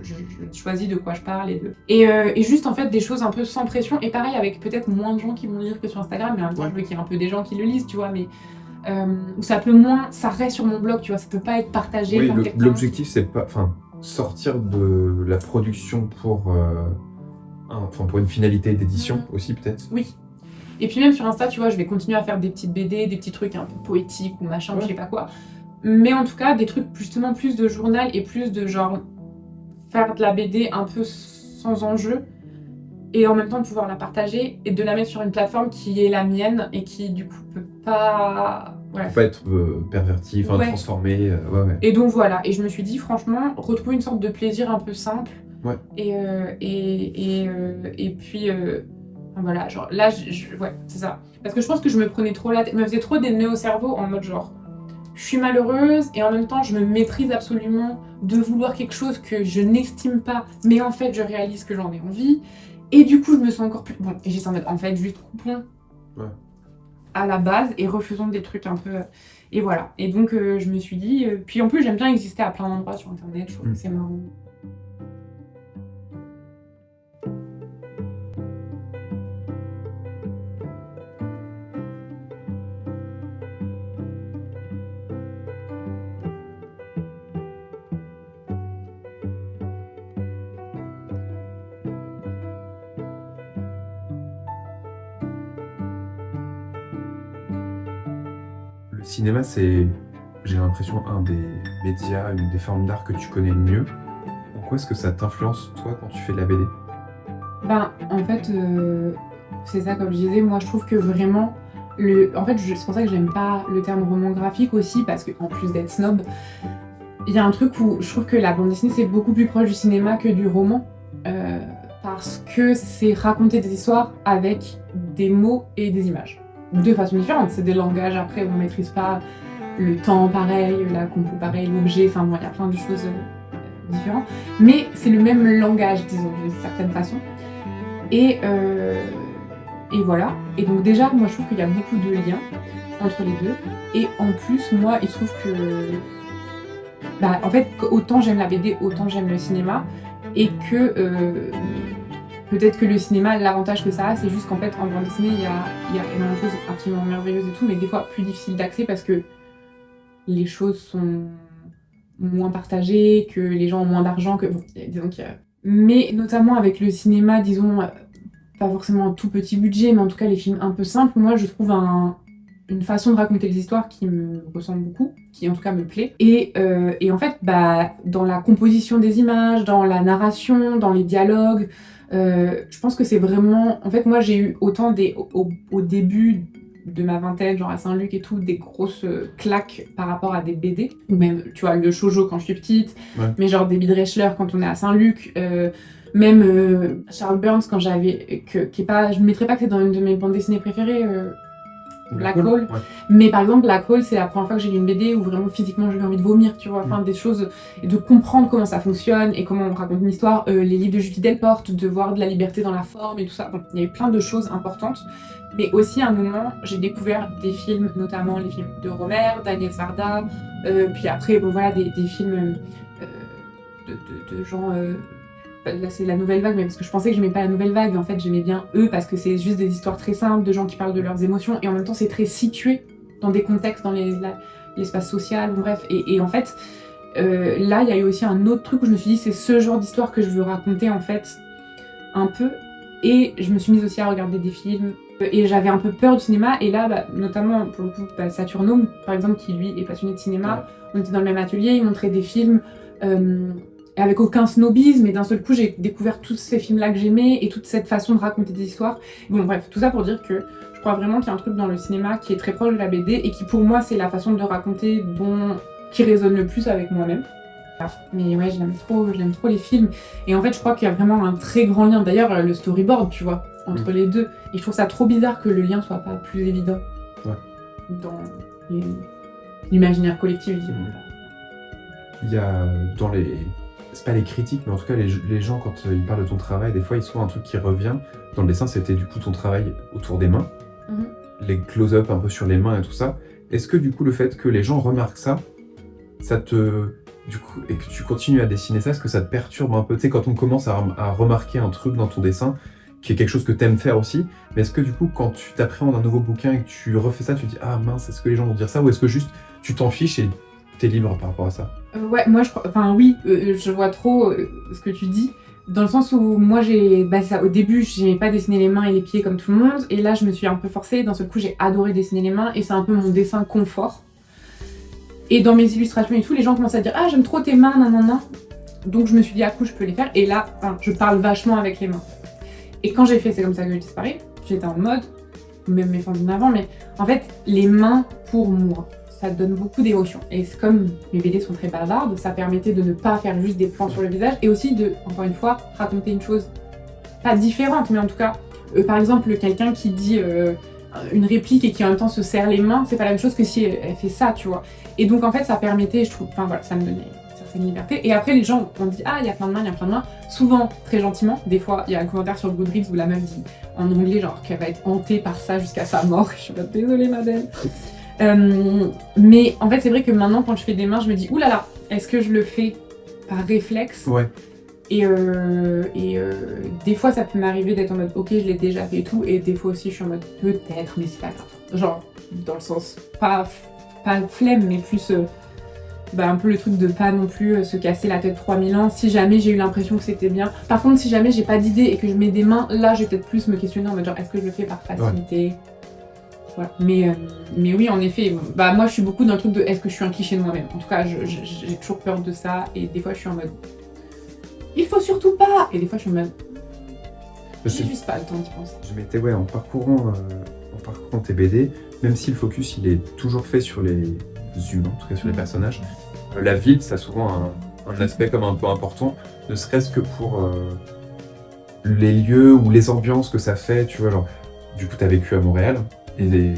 choisis de quoi je parle, et juste en fait des choses un peu sans pression, et pareil avec peut-être moins de gens qui vont lire que sur Instagram, mais en même temps je veux qu'il y ait un peu des gens qui le lisent, tu vois, mais où ça peut moins, ça reste sur mon blog, tu vois, ça peut pas être partagé par quelqu'un. L'objectif c'est pas, sortir de la production pour une finalité d'édition aussi peut-être. Oui. Et puis même sur Insta, tu vois, je vais continuer à faire des petites BD, des petits trucs un peu poétiques ou machin, ou je sais pas quoi. Mais en tout cas, des trucs justement plus de journal et plus de genre faire de la BD un peu sans enjeu et en même temps de pouvoir la partager et de la mettre sur une plateforme qui est la mienne et qui du coup peut pas... Peut pas être perverti, transformé. Et donc voilà, et je me suis dit franchement, retrouver une sorte de plaisir un peu simple. Et puis... voilà, genre là, c'est ça. Parce que je pense que je me prenais trop la tête, me faisais trop des nœuds au cerveau en mode genre, je suis malheureuse et en même temps je me méprise absolument de vouloir quelque chose que je n'estime pas, mais en fait je réalise que j'en ai envie. Et du coup je me sens encore plus... Bon, et j'ai en fait juste coupons à la base et refusons des trucs un peu... Et voilà. Et donc je me suis dit... Puis en plus j'aime bien exister à plein d'endroits sur internet, je trouve que c'est marrant. Le cinéma, c'est, j'ai l'impression, un des médias, une des formes d'art que tu connais le mieux. En quoi est-ce que ça t'influence, toi, quand tu fais de la BD? En fait, c'est ça, comme je disais, moi je trouve que vraiment, en fait, c'est pour ça que j'aime pas le terme roman graphique aussi, parce qu'en plus d'être snob, il y a un truc où je trouve que la bande dessinée c'est beaucoup plus proche du cinéma que du roman, parce que c'est raconter des histoires avec des mots et des images. De façon différente, c'est des langages après où on maîtrise pas le temps pareil, la compo pareil, l'objet, enfin bon, il y a plein de choses différentes, mais c'est le même langage, disons, d'une certaine façon. Et voilà. Et donc déjà, moi je trouve qu'il y a beaucoup de liens entre les deux. Et en plus, moi, il se trouve que... en fait, autant j'aime la BD, autant j'aime le cinéma. Et que... peut-être que le cinéma, l'avantage que ça a, c'est juste qu'en fait, en bande dessinée, il y a énormément de choses absolument merveilleuses et tout, mais des fois plus difficiles d'accès parce que les choses sont moins partagées, que les gens ont moins d'argent, que... Bon, disons qu'il y a... Mais notamment avec le cinéma, disons, pas forcément un tout petit budget, mais en tout cas les films un peu simples, moi je trouve une façon de raconter les histoires qui me ressemble beaucoup, qui en tout cas me plaît. Et en fait, dans la composition des images, dans la narration, dans les dialogues, je pense que c'est vraiment... En fait, moi, j'ai eu autant au début de ma vingtaine, genre à Saint-Luc et tout, des grosses claques par rapport à des BD, ou même, tu vois, le shoujo quand je suis petite, mais genre David Reschler quand on est à Saint-Luc, même Charles Burns quand j'avais... qui est pas... Je ne mettrais pas que c'est dans une de mes bandes dessinées préférées, Black Hole. Ouais. Mais par exemple, Black Hole, c'est la première fois que j'ai lu une BD où vraiment physiquement j'ai eu envie de vomir, tu vois, enfin des choses, et de comprendre comment ça fonctionne et comment on raconte une histoire, les livres de Judy Delport, de voir de la liberté dans la forme et tout ça. Bon, il y a eu plein de choses importantes, mais aussi à un moment, j'ai découvert des films, notamment les films de Romer, d'Agnès Varda, puis après, bon voilà, des films de gens... Là c'est la nouvelle vague, mais parce que je pensais que j'aimais pas la nouvelle vague, en fait j'aimais bien eux parce que c'est juste des histoires très simples de gens qui parlent de leurs émotions et en même temps c'est très situé dans des contextes, dans l'espace social, bref. Et en fait là il y a eu aussi un autre truc où je me suis dit c'est ce genre d'histoire que je veux raconter en fait un peu, et je me suis mise aussi à regarder des films et j'avais un peu peur du cinéma, et là notamment pour le coup Saturnome par exemple qui lui est passionné de cinéma, on était dans le même atelier, il montrait des films avec aucun snobisme, et d'un seul coup j'ai découvert tous ces films-là que j'aimais et toute cette façon de raconter des histoires. Bon bref, tout ça pour dire que je crois vraiment qu'il y a un truc dans le cinéma qui est très proche de la BD et qui pour moi c'est la façon de raconter qui résonne le plus avec moi-même. Mais ouais, j'aime trop les films, et en fait je crois qu'il y a vraiment un très grand lien, d'ailleurs le storyboard tu vois, entre les deux, et je trouve ça trop bizarre que le lien soit pas plus évident dans l'imaginaire collectif. Il y a dans les... C'est pas les critiques, mais en tout cas les gens quand ils parlent de ton travail, des fois ils sont un truc qui revient. Dans le dessin c'était du coup ton travail autour des mains, les close-up un peu sur les mains et tout ça. Est-ce que du coup le fait que les gens remarquent ça du coup, et que tu continues à dessiner ça, est-ce que ça te perturbe un peu? Tu sais, quand on commence à remarquer un truc dans ton dessin, qui est quelque chose que t'aimes faire aussi, mais est-ce que du coup quand tu t'appréhendes un nouveau bouquin et que tu refais ça, tu te dis ah mince, est-ce que les gens vont dire ça, ou est-ce que juste tu t'en fiches et t'es libre par rapport à ça? Ouais, moi je crois, enfin oui, je vois trop ce que tu dis, dans le sens où moi ça, au début j'aimais pas dessiner les mains et les pieds comme tout le monde, et là je me suis un peu forcée, d'un seul coup j'ai adoré dessiner les mains, et c'est un peu mon dessin confort. Et dans mes illustrations et tout, les gens commencent à dire ah j'aime trop tes mains, nanana. Donc je me suis dit ah cool, je peux les faire, et là je parle vachement avec les mains. Et quand j'ai fait C'est comme ça que j'ai disparu, j'étais en mode, même mes fanzines avant, mais en fait les mains pour moi, ça donne beaucoup d'émotions. Et comme mes BD sont très bavardes, ça permettait de ne pas faire juste des plans sur le visage, et aussi de, encore une fois, raconter une chose pas différente, mais en tout cas, par exemple, quelqu'un qui dit une réplique et qui en même temps se serre les mains, c'est pas la même chose que si elle fait ça, tu vois. Et donc en fait, ça permettait, je trouve, enfin voilà, ça me donnait une certaine liberté. Et après, les gens ont dit ah, il y a plein de mains, il y a plein de mains, souvent très gentiment. Des fois, il y a un commentaire sur Goodreads où la meuf dit en anglais, genre qu'elle va être hantée par ça jusqu'à sa mort. Je suis pas désolée, ma belle. Mais en fait c'est vrai que maintenant quand je fais des mains je me dis oulala, est-ce que je le fais par réflexe? Et des fois ça peut m'arriver d'être en mode ok je l'ai déjà fait et tout, et des fois aussi je suis en mode peut-être mais c'est pas grave, genre dans le sens pas flemme mais plus un peu le truc de pas non plus se casser la tête 3000 ans si jamais j'ai eu l'impression que c'était bien. Par contre si jamais j'ai pas d'idée et que je mets des mains, là je vais peut-être plus me questionner en mode genre est-ce que je le fais par facilité? Voilà. Mais oui, en effet, moi je suis beaucoup dans le truc de est-ce que je suis un cliché de moi-même. En tout cas, j'ai toujours peur de ça, et des fois je suis en mode il faut surtout pas, et des fois je suis en mode j'ai juste pas le temps d'y penser. Je m'étais, en parcourant tes BD, même si le focus il est toujours fait sur les humains, en tout cas sur les personnages, la ville ça a souvent un aspect comme un peu important, ne serait-ce que pour les lieux ou les ambiances que ça fait, tu vois, genre du coup t'as vécu à Montréal, et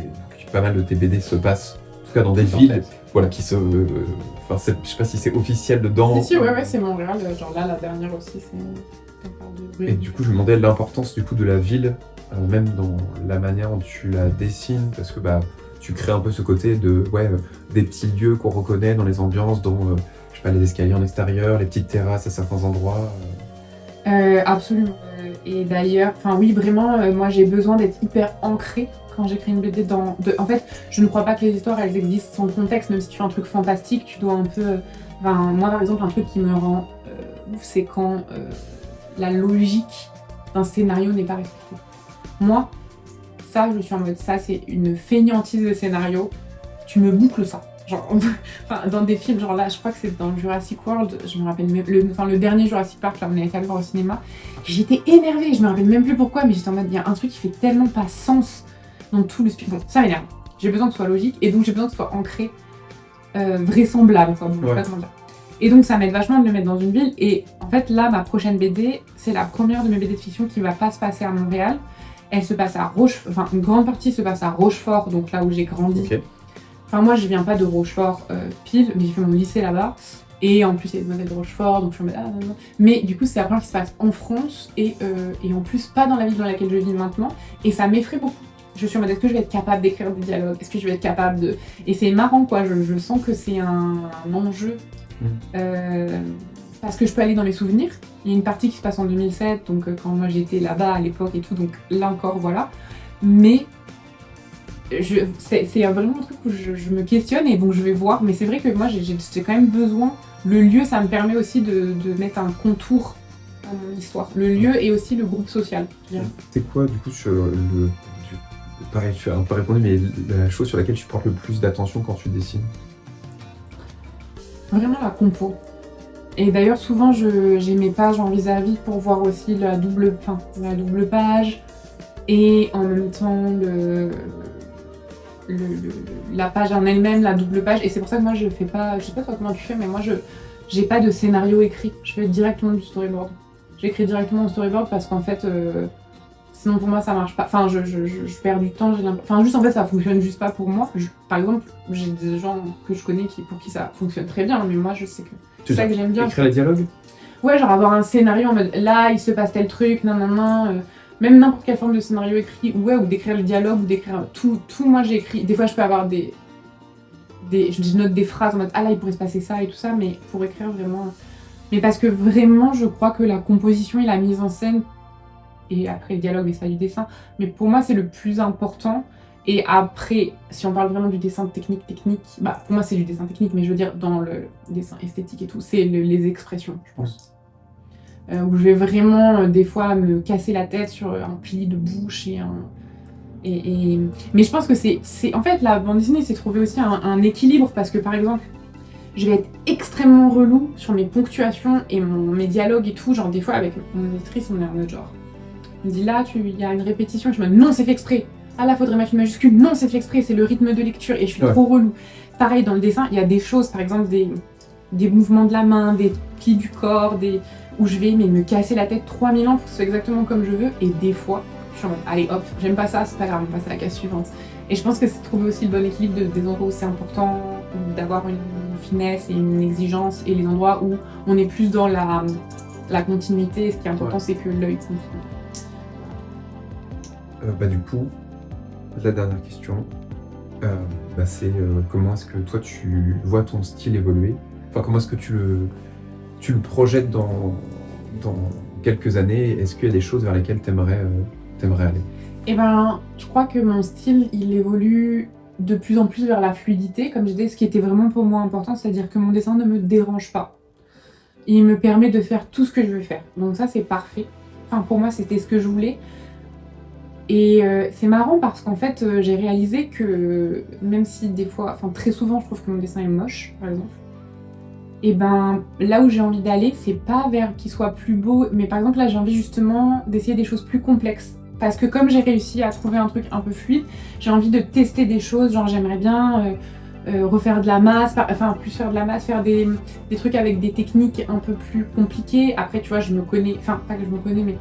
pas mal de tes BD se passent, en tout cas dans des villes, voilà, qui se... Enfin, je sais pas si c'est officiel dedans. Si, ouais, c'est Montréal, genre là, la dernière aussi, c'est... Et du coup, je me demandais l'importance du coup de la ville, même dans la manière dont tu la dessines, parce que tu crées un peu ce côté de, des petits lieux qu'on reconnaît dans les ambiances, dont, je sais pas, les escaliers en extérieur, les petites terrasses à certains endroits. Absolument. Et d'ailleurs, enfin oui, vraiment, moi j'ai besoin d'être hyper ancrée quand j'écris une BD En fait, je ne crois pas que les histoires elles existent sans contexte, même si tu fais un truc fantastique, tu dois un peu... moi par exemple, un truc qui me rend ouf, c'est quand la logique d'un scénario n'est pas respectée. Moi, ça, je suis en mode, ça, c'est une fainéantise de scénario. Tu me boucles ça. Genre, enfin, dans des films, genre là, je crois que c'est dans Jurassic World, je me rappelle même, le dernier Jurassic Park, là, on est allé le voir au cinéma, j'étais énervée, je me rappelle même plus pourquoi, mais j'étais en mode, il y a un truc qui fait tellement pas sens dans tout le film. Bon, ça m'énerve. J'ai besoin que ce soit logique, et donc j'ai besoin que ce soit ancré, vraisemblable, quoi. Donc, je sais pas comment dire. Et donc ça m'aide vachement de le mettre dans une ville, et en fait, là, ma prochaine BD, c'est la première de mes BD de fiction qui va pas se passer à Montréal. Elle se passe à Rochefort, enfin, une grande partie se passe à Rochefort, donc là où j'ai grandi. Ok. Enfin, moi, je viens pas de Rochefort pile, mais j'ai fait mon lycée là-bas. Et en plus, il y a des modèles de Rochefort, donc je me dis, ah non, non. Mais du coup, c'est la première qui se passe en France, et en plus, pas dans la ville dans laquelle je vis maintenant. Et ça m'effraie beaucoup. Je suis en mode, est-ce que je vais être capable d'écrire des dialogues? Est-ce que je vais être capable de... Et c'est marrant, quoi. Je sens que c'est un enjeu. Parce que je peux aller dans mes souvenirs. Il y a une partie qui se passe en 2007, donc quand moi j'étais là-bas à l'époque et tout, donc là encore, voilà. Mais... c'est vraiment un truc où je me questionne et donc je vais voir, mais c'est vrai que moi j'ai quand même besoin, le lieu ça me permet aussi de mettre un contour à mon histoire, le lieu et aussi le groupe social. C'est quoi du coup pareil, tu as un peu répondu, mais la chose sur laquelle tu portes le plus d'attention quand tu dessines? Vraiment la compo. Et d'ailleurs souvent j'ai mes pages en vis-à-vis pour voir aussi la double page et en même temps la page en elle-même, la double page, et c'est pour ça que moi je fais pas, je sais pas toi comment tu fais, mais moi j'ai pas de scénario écrit, je fais directement du storyboard. J'écris directement au storyboard parce qu'en fait, sinon pour moi ça marche pas, enfin je perds du temps, enfin juste en fait ça fonctionne juste pas pour moi. Par exemple, j'ai des gens que je connais pour qui ça fonctionne très bien, mais moi je sais que c'est ça que j'aime bien. Écrire les dialogues? Ouais, genre avoir un scénario en mode là il se passe tel truc, nan. Même n'importe quelle forme de scénario écrit, ou d'écrire le dialogue, ou d'écrire tout, moi j'ai écrit. Des fois je peux avoir je note des phrases en mode ah là il pourrait se passer ça et tout ça, mais pour écrire vraiment. Mais parce que vraiment je crois que la composition et la mise en scène, et après le dialogue et ça du dessin, mais pour moi c'est le plus important. Et après, si on parle vraiment du dessin technique, bah pour moi c'est du dessin technique, mais je veux dire dans le dessin esthétique et tout, c'est les expressions, je pense. Où je vais vraiment des fois me casser la tête sur un pli de bouche mais je pense que c'est en fait la bande dessinée c'est trouver aussi un équilibre, parce que par exemple je vais être extrêmement relou sur mes ponctuations et mes dialogues et tout, genre des fois avec mon éditrice on est en mode genre on me dit là il y a une répétition, je me dis non c'est fait exprès, ah là faudrait mettre une majuscule, non c'est fait exprès, c'est le rythme de lecture, et je suis trop relou. Pareil dans le dessin, il y a des choses, par exemple des mouvements de la main, des plis du corps, où je vais me casser la tête 3000 ans pour que ce soit exactement comme je veux, et des fois, je suis en mode, allez hop, j'aime pas ça, c'est pas grave, on passe à la case suivante. Et je pense que c'est trouver aussi le bon équilibre des endroits où c'est important d'avoir une finesse et une exigence, et les endroits où on est plus dans la continuité, ce qui est important c'est que l'œil continue. Du coup, la dernière question, c'est comment est-ce que toi tu vois ton style évoluer? Enfin, comment est-ce que tu le projettes dans quelques années? Est-ce qu'il y a des choses vers lesquelles t'aimerais aller? Eh ben, je crois que mon style, il évolue de plus en plus vers la fluidité, comme je disais, ce qui était vraiment pour moi important, c'est-à-dire que mon dessin ne me dérange pas. Il me permet de faire tout ce que je veux faire. Donc ça, c'est parfait. Enfin, pour moi, c'était ce que je voulais. Et c'est marrant parce qu'en fait, j'ai réalisé que même si des fois, enfin très souvent, je trouve que mon dessin est moche, par exemple, et ben là où j'ai envie d'aller, c'est pas vers qu'il soit plus beau, mais par exemple là, j'ai envie justement d'essayer des choses plus complexes. Parce que comme j'ai réussi à trouver un truc un peu fluide, j'ai envie de tester des choses, genre j'aimerais bien refaire de la masse, enfin plus faire de la masse, faire des trucs avec des techniques un peu plus compliquées. Après, tu vois, je me connais, enfin pas que je me connais, mais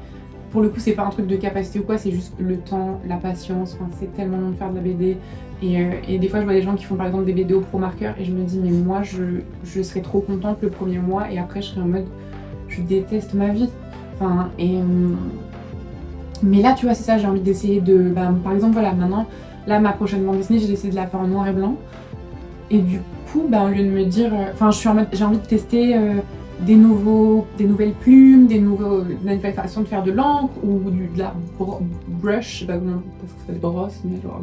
pour le coup, c'est pas un truc de capacité ou quoi, c'est juste le temps, la patience, enfin, c'est tellement long de faire de la BD. Et des fois, je vois des gens qui font par exemple des BD au pro marqueur et je me dis, mais moi, je serais trop contente le premier mois et après, je serais en mode, je déteste ma vie. Enfin, mais là, tu vois, c'est ça, j'ai envie d'essayer de. Par exemple, voilà, maintenant, là, ma prochaine bande dessinée, j'ai essayé de la faire en noir et blanc. Et du coup, au lieu de me dire. Enfin, je suis en mode, j'ai envie de tester. Des nouvelles plumes, des nouvelles façons de faire de l'encre ou de la brush, je sais pas comment, parce que c'est des brosses, mais genre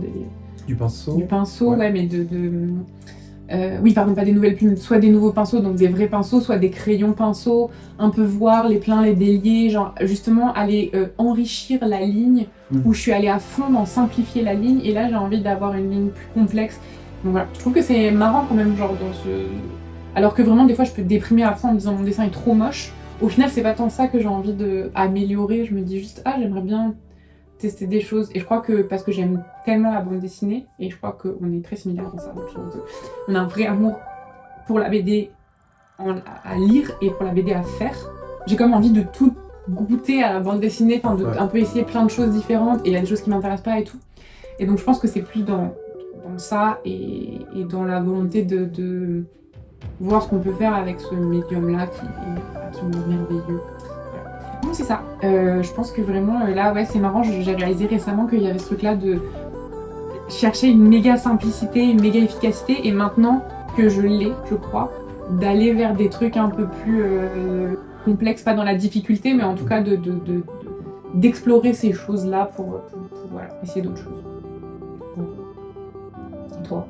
du pinceau. Du pinceau, ouais, mais Oui, pardon, pas des nouvelles plumes, soit des nouveaux pinceaux, donc des vrais pinceaux, soit des crayons pinceaux, un peu voir les pleins, les déliés, genre justement aller enrichir la ligne, où je suis allée à fond dans simplifier la ligne, et là j'ai envie d'avoir une ligne plus complexe. Donc voilà, je trouve que c'est marrant quand même, genre dans ce... Alors que vraiment des fois je peux déprimer à fond en me disant mon dessin est trop moche, au final c'est pas tant ça que j'ai envie d'améliorer, je me dis juste j'aimerais bien tester des choses, et je crois que parce que j'aime tellement la bande dessinée, et je crois qu'on est très similaires dans ça, on a un vrai amour pour la BD à lire et pour la BD à faire. J'ai comme envie de tout goûter à la bande dessinée, enfin de un peu essayer plein de choses différentes, et il y a des choses qui m'intéressent pas et tout. Et donc je pense que c'est plus dans ça et dans la volonté de voir ce qu'on peut faire avec ce médium-là qui est absolument merveilleux. Donc c'est ça. Je pense que vraiment, là, ouais, c'est marrant, j'ai réalisé récemment qu'il y avait ce truc-là de chercher une méga simplicité, une méga efficacité, et maintenant que je l'ai, je crois, d'aller vers des trucs un peu plus complexes, pas dans la difficulté, mais en tout cas d'explorer ces choses-là pour voilà, essayer d'autres choses. Et toi ?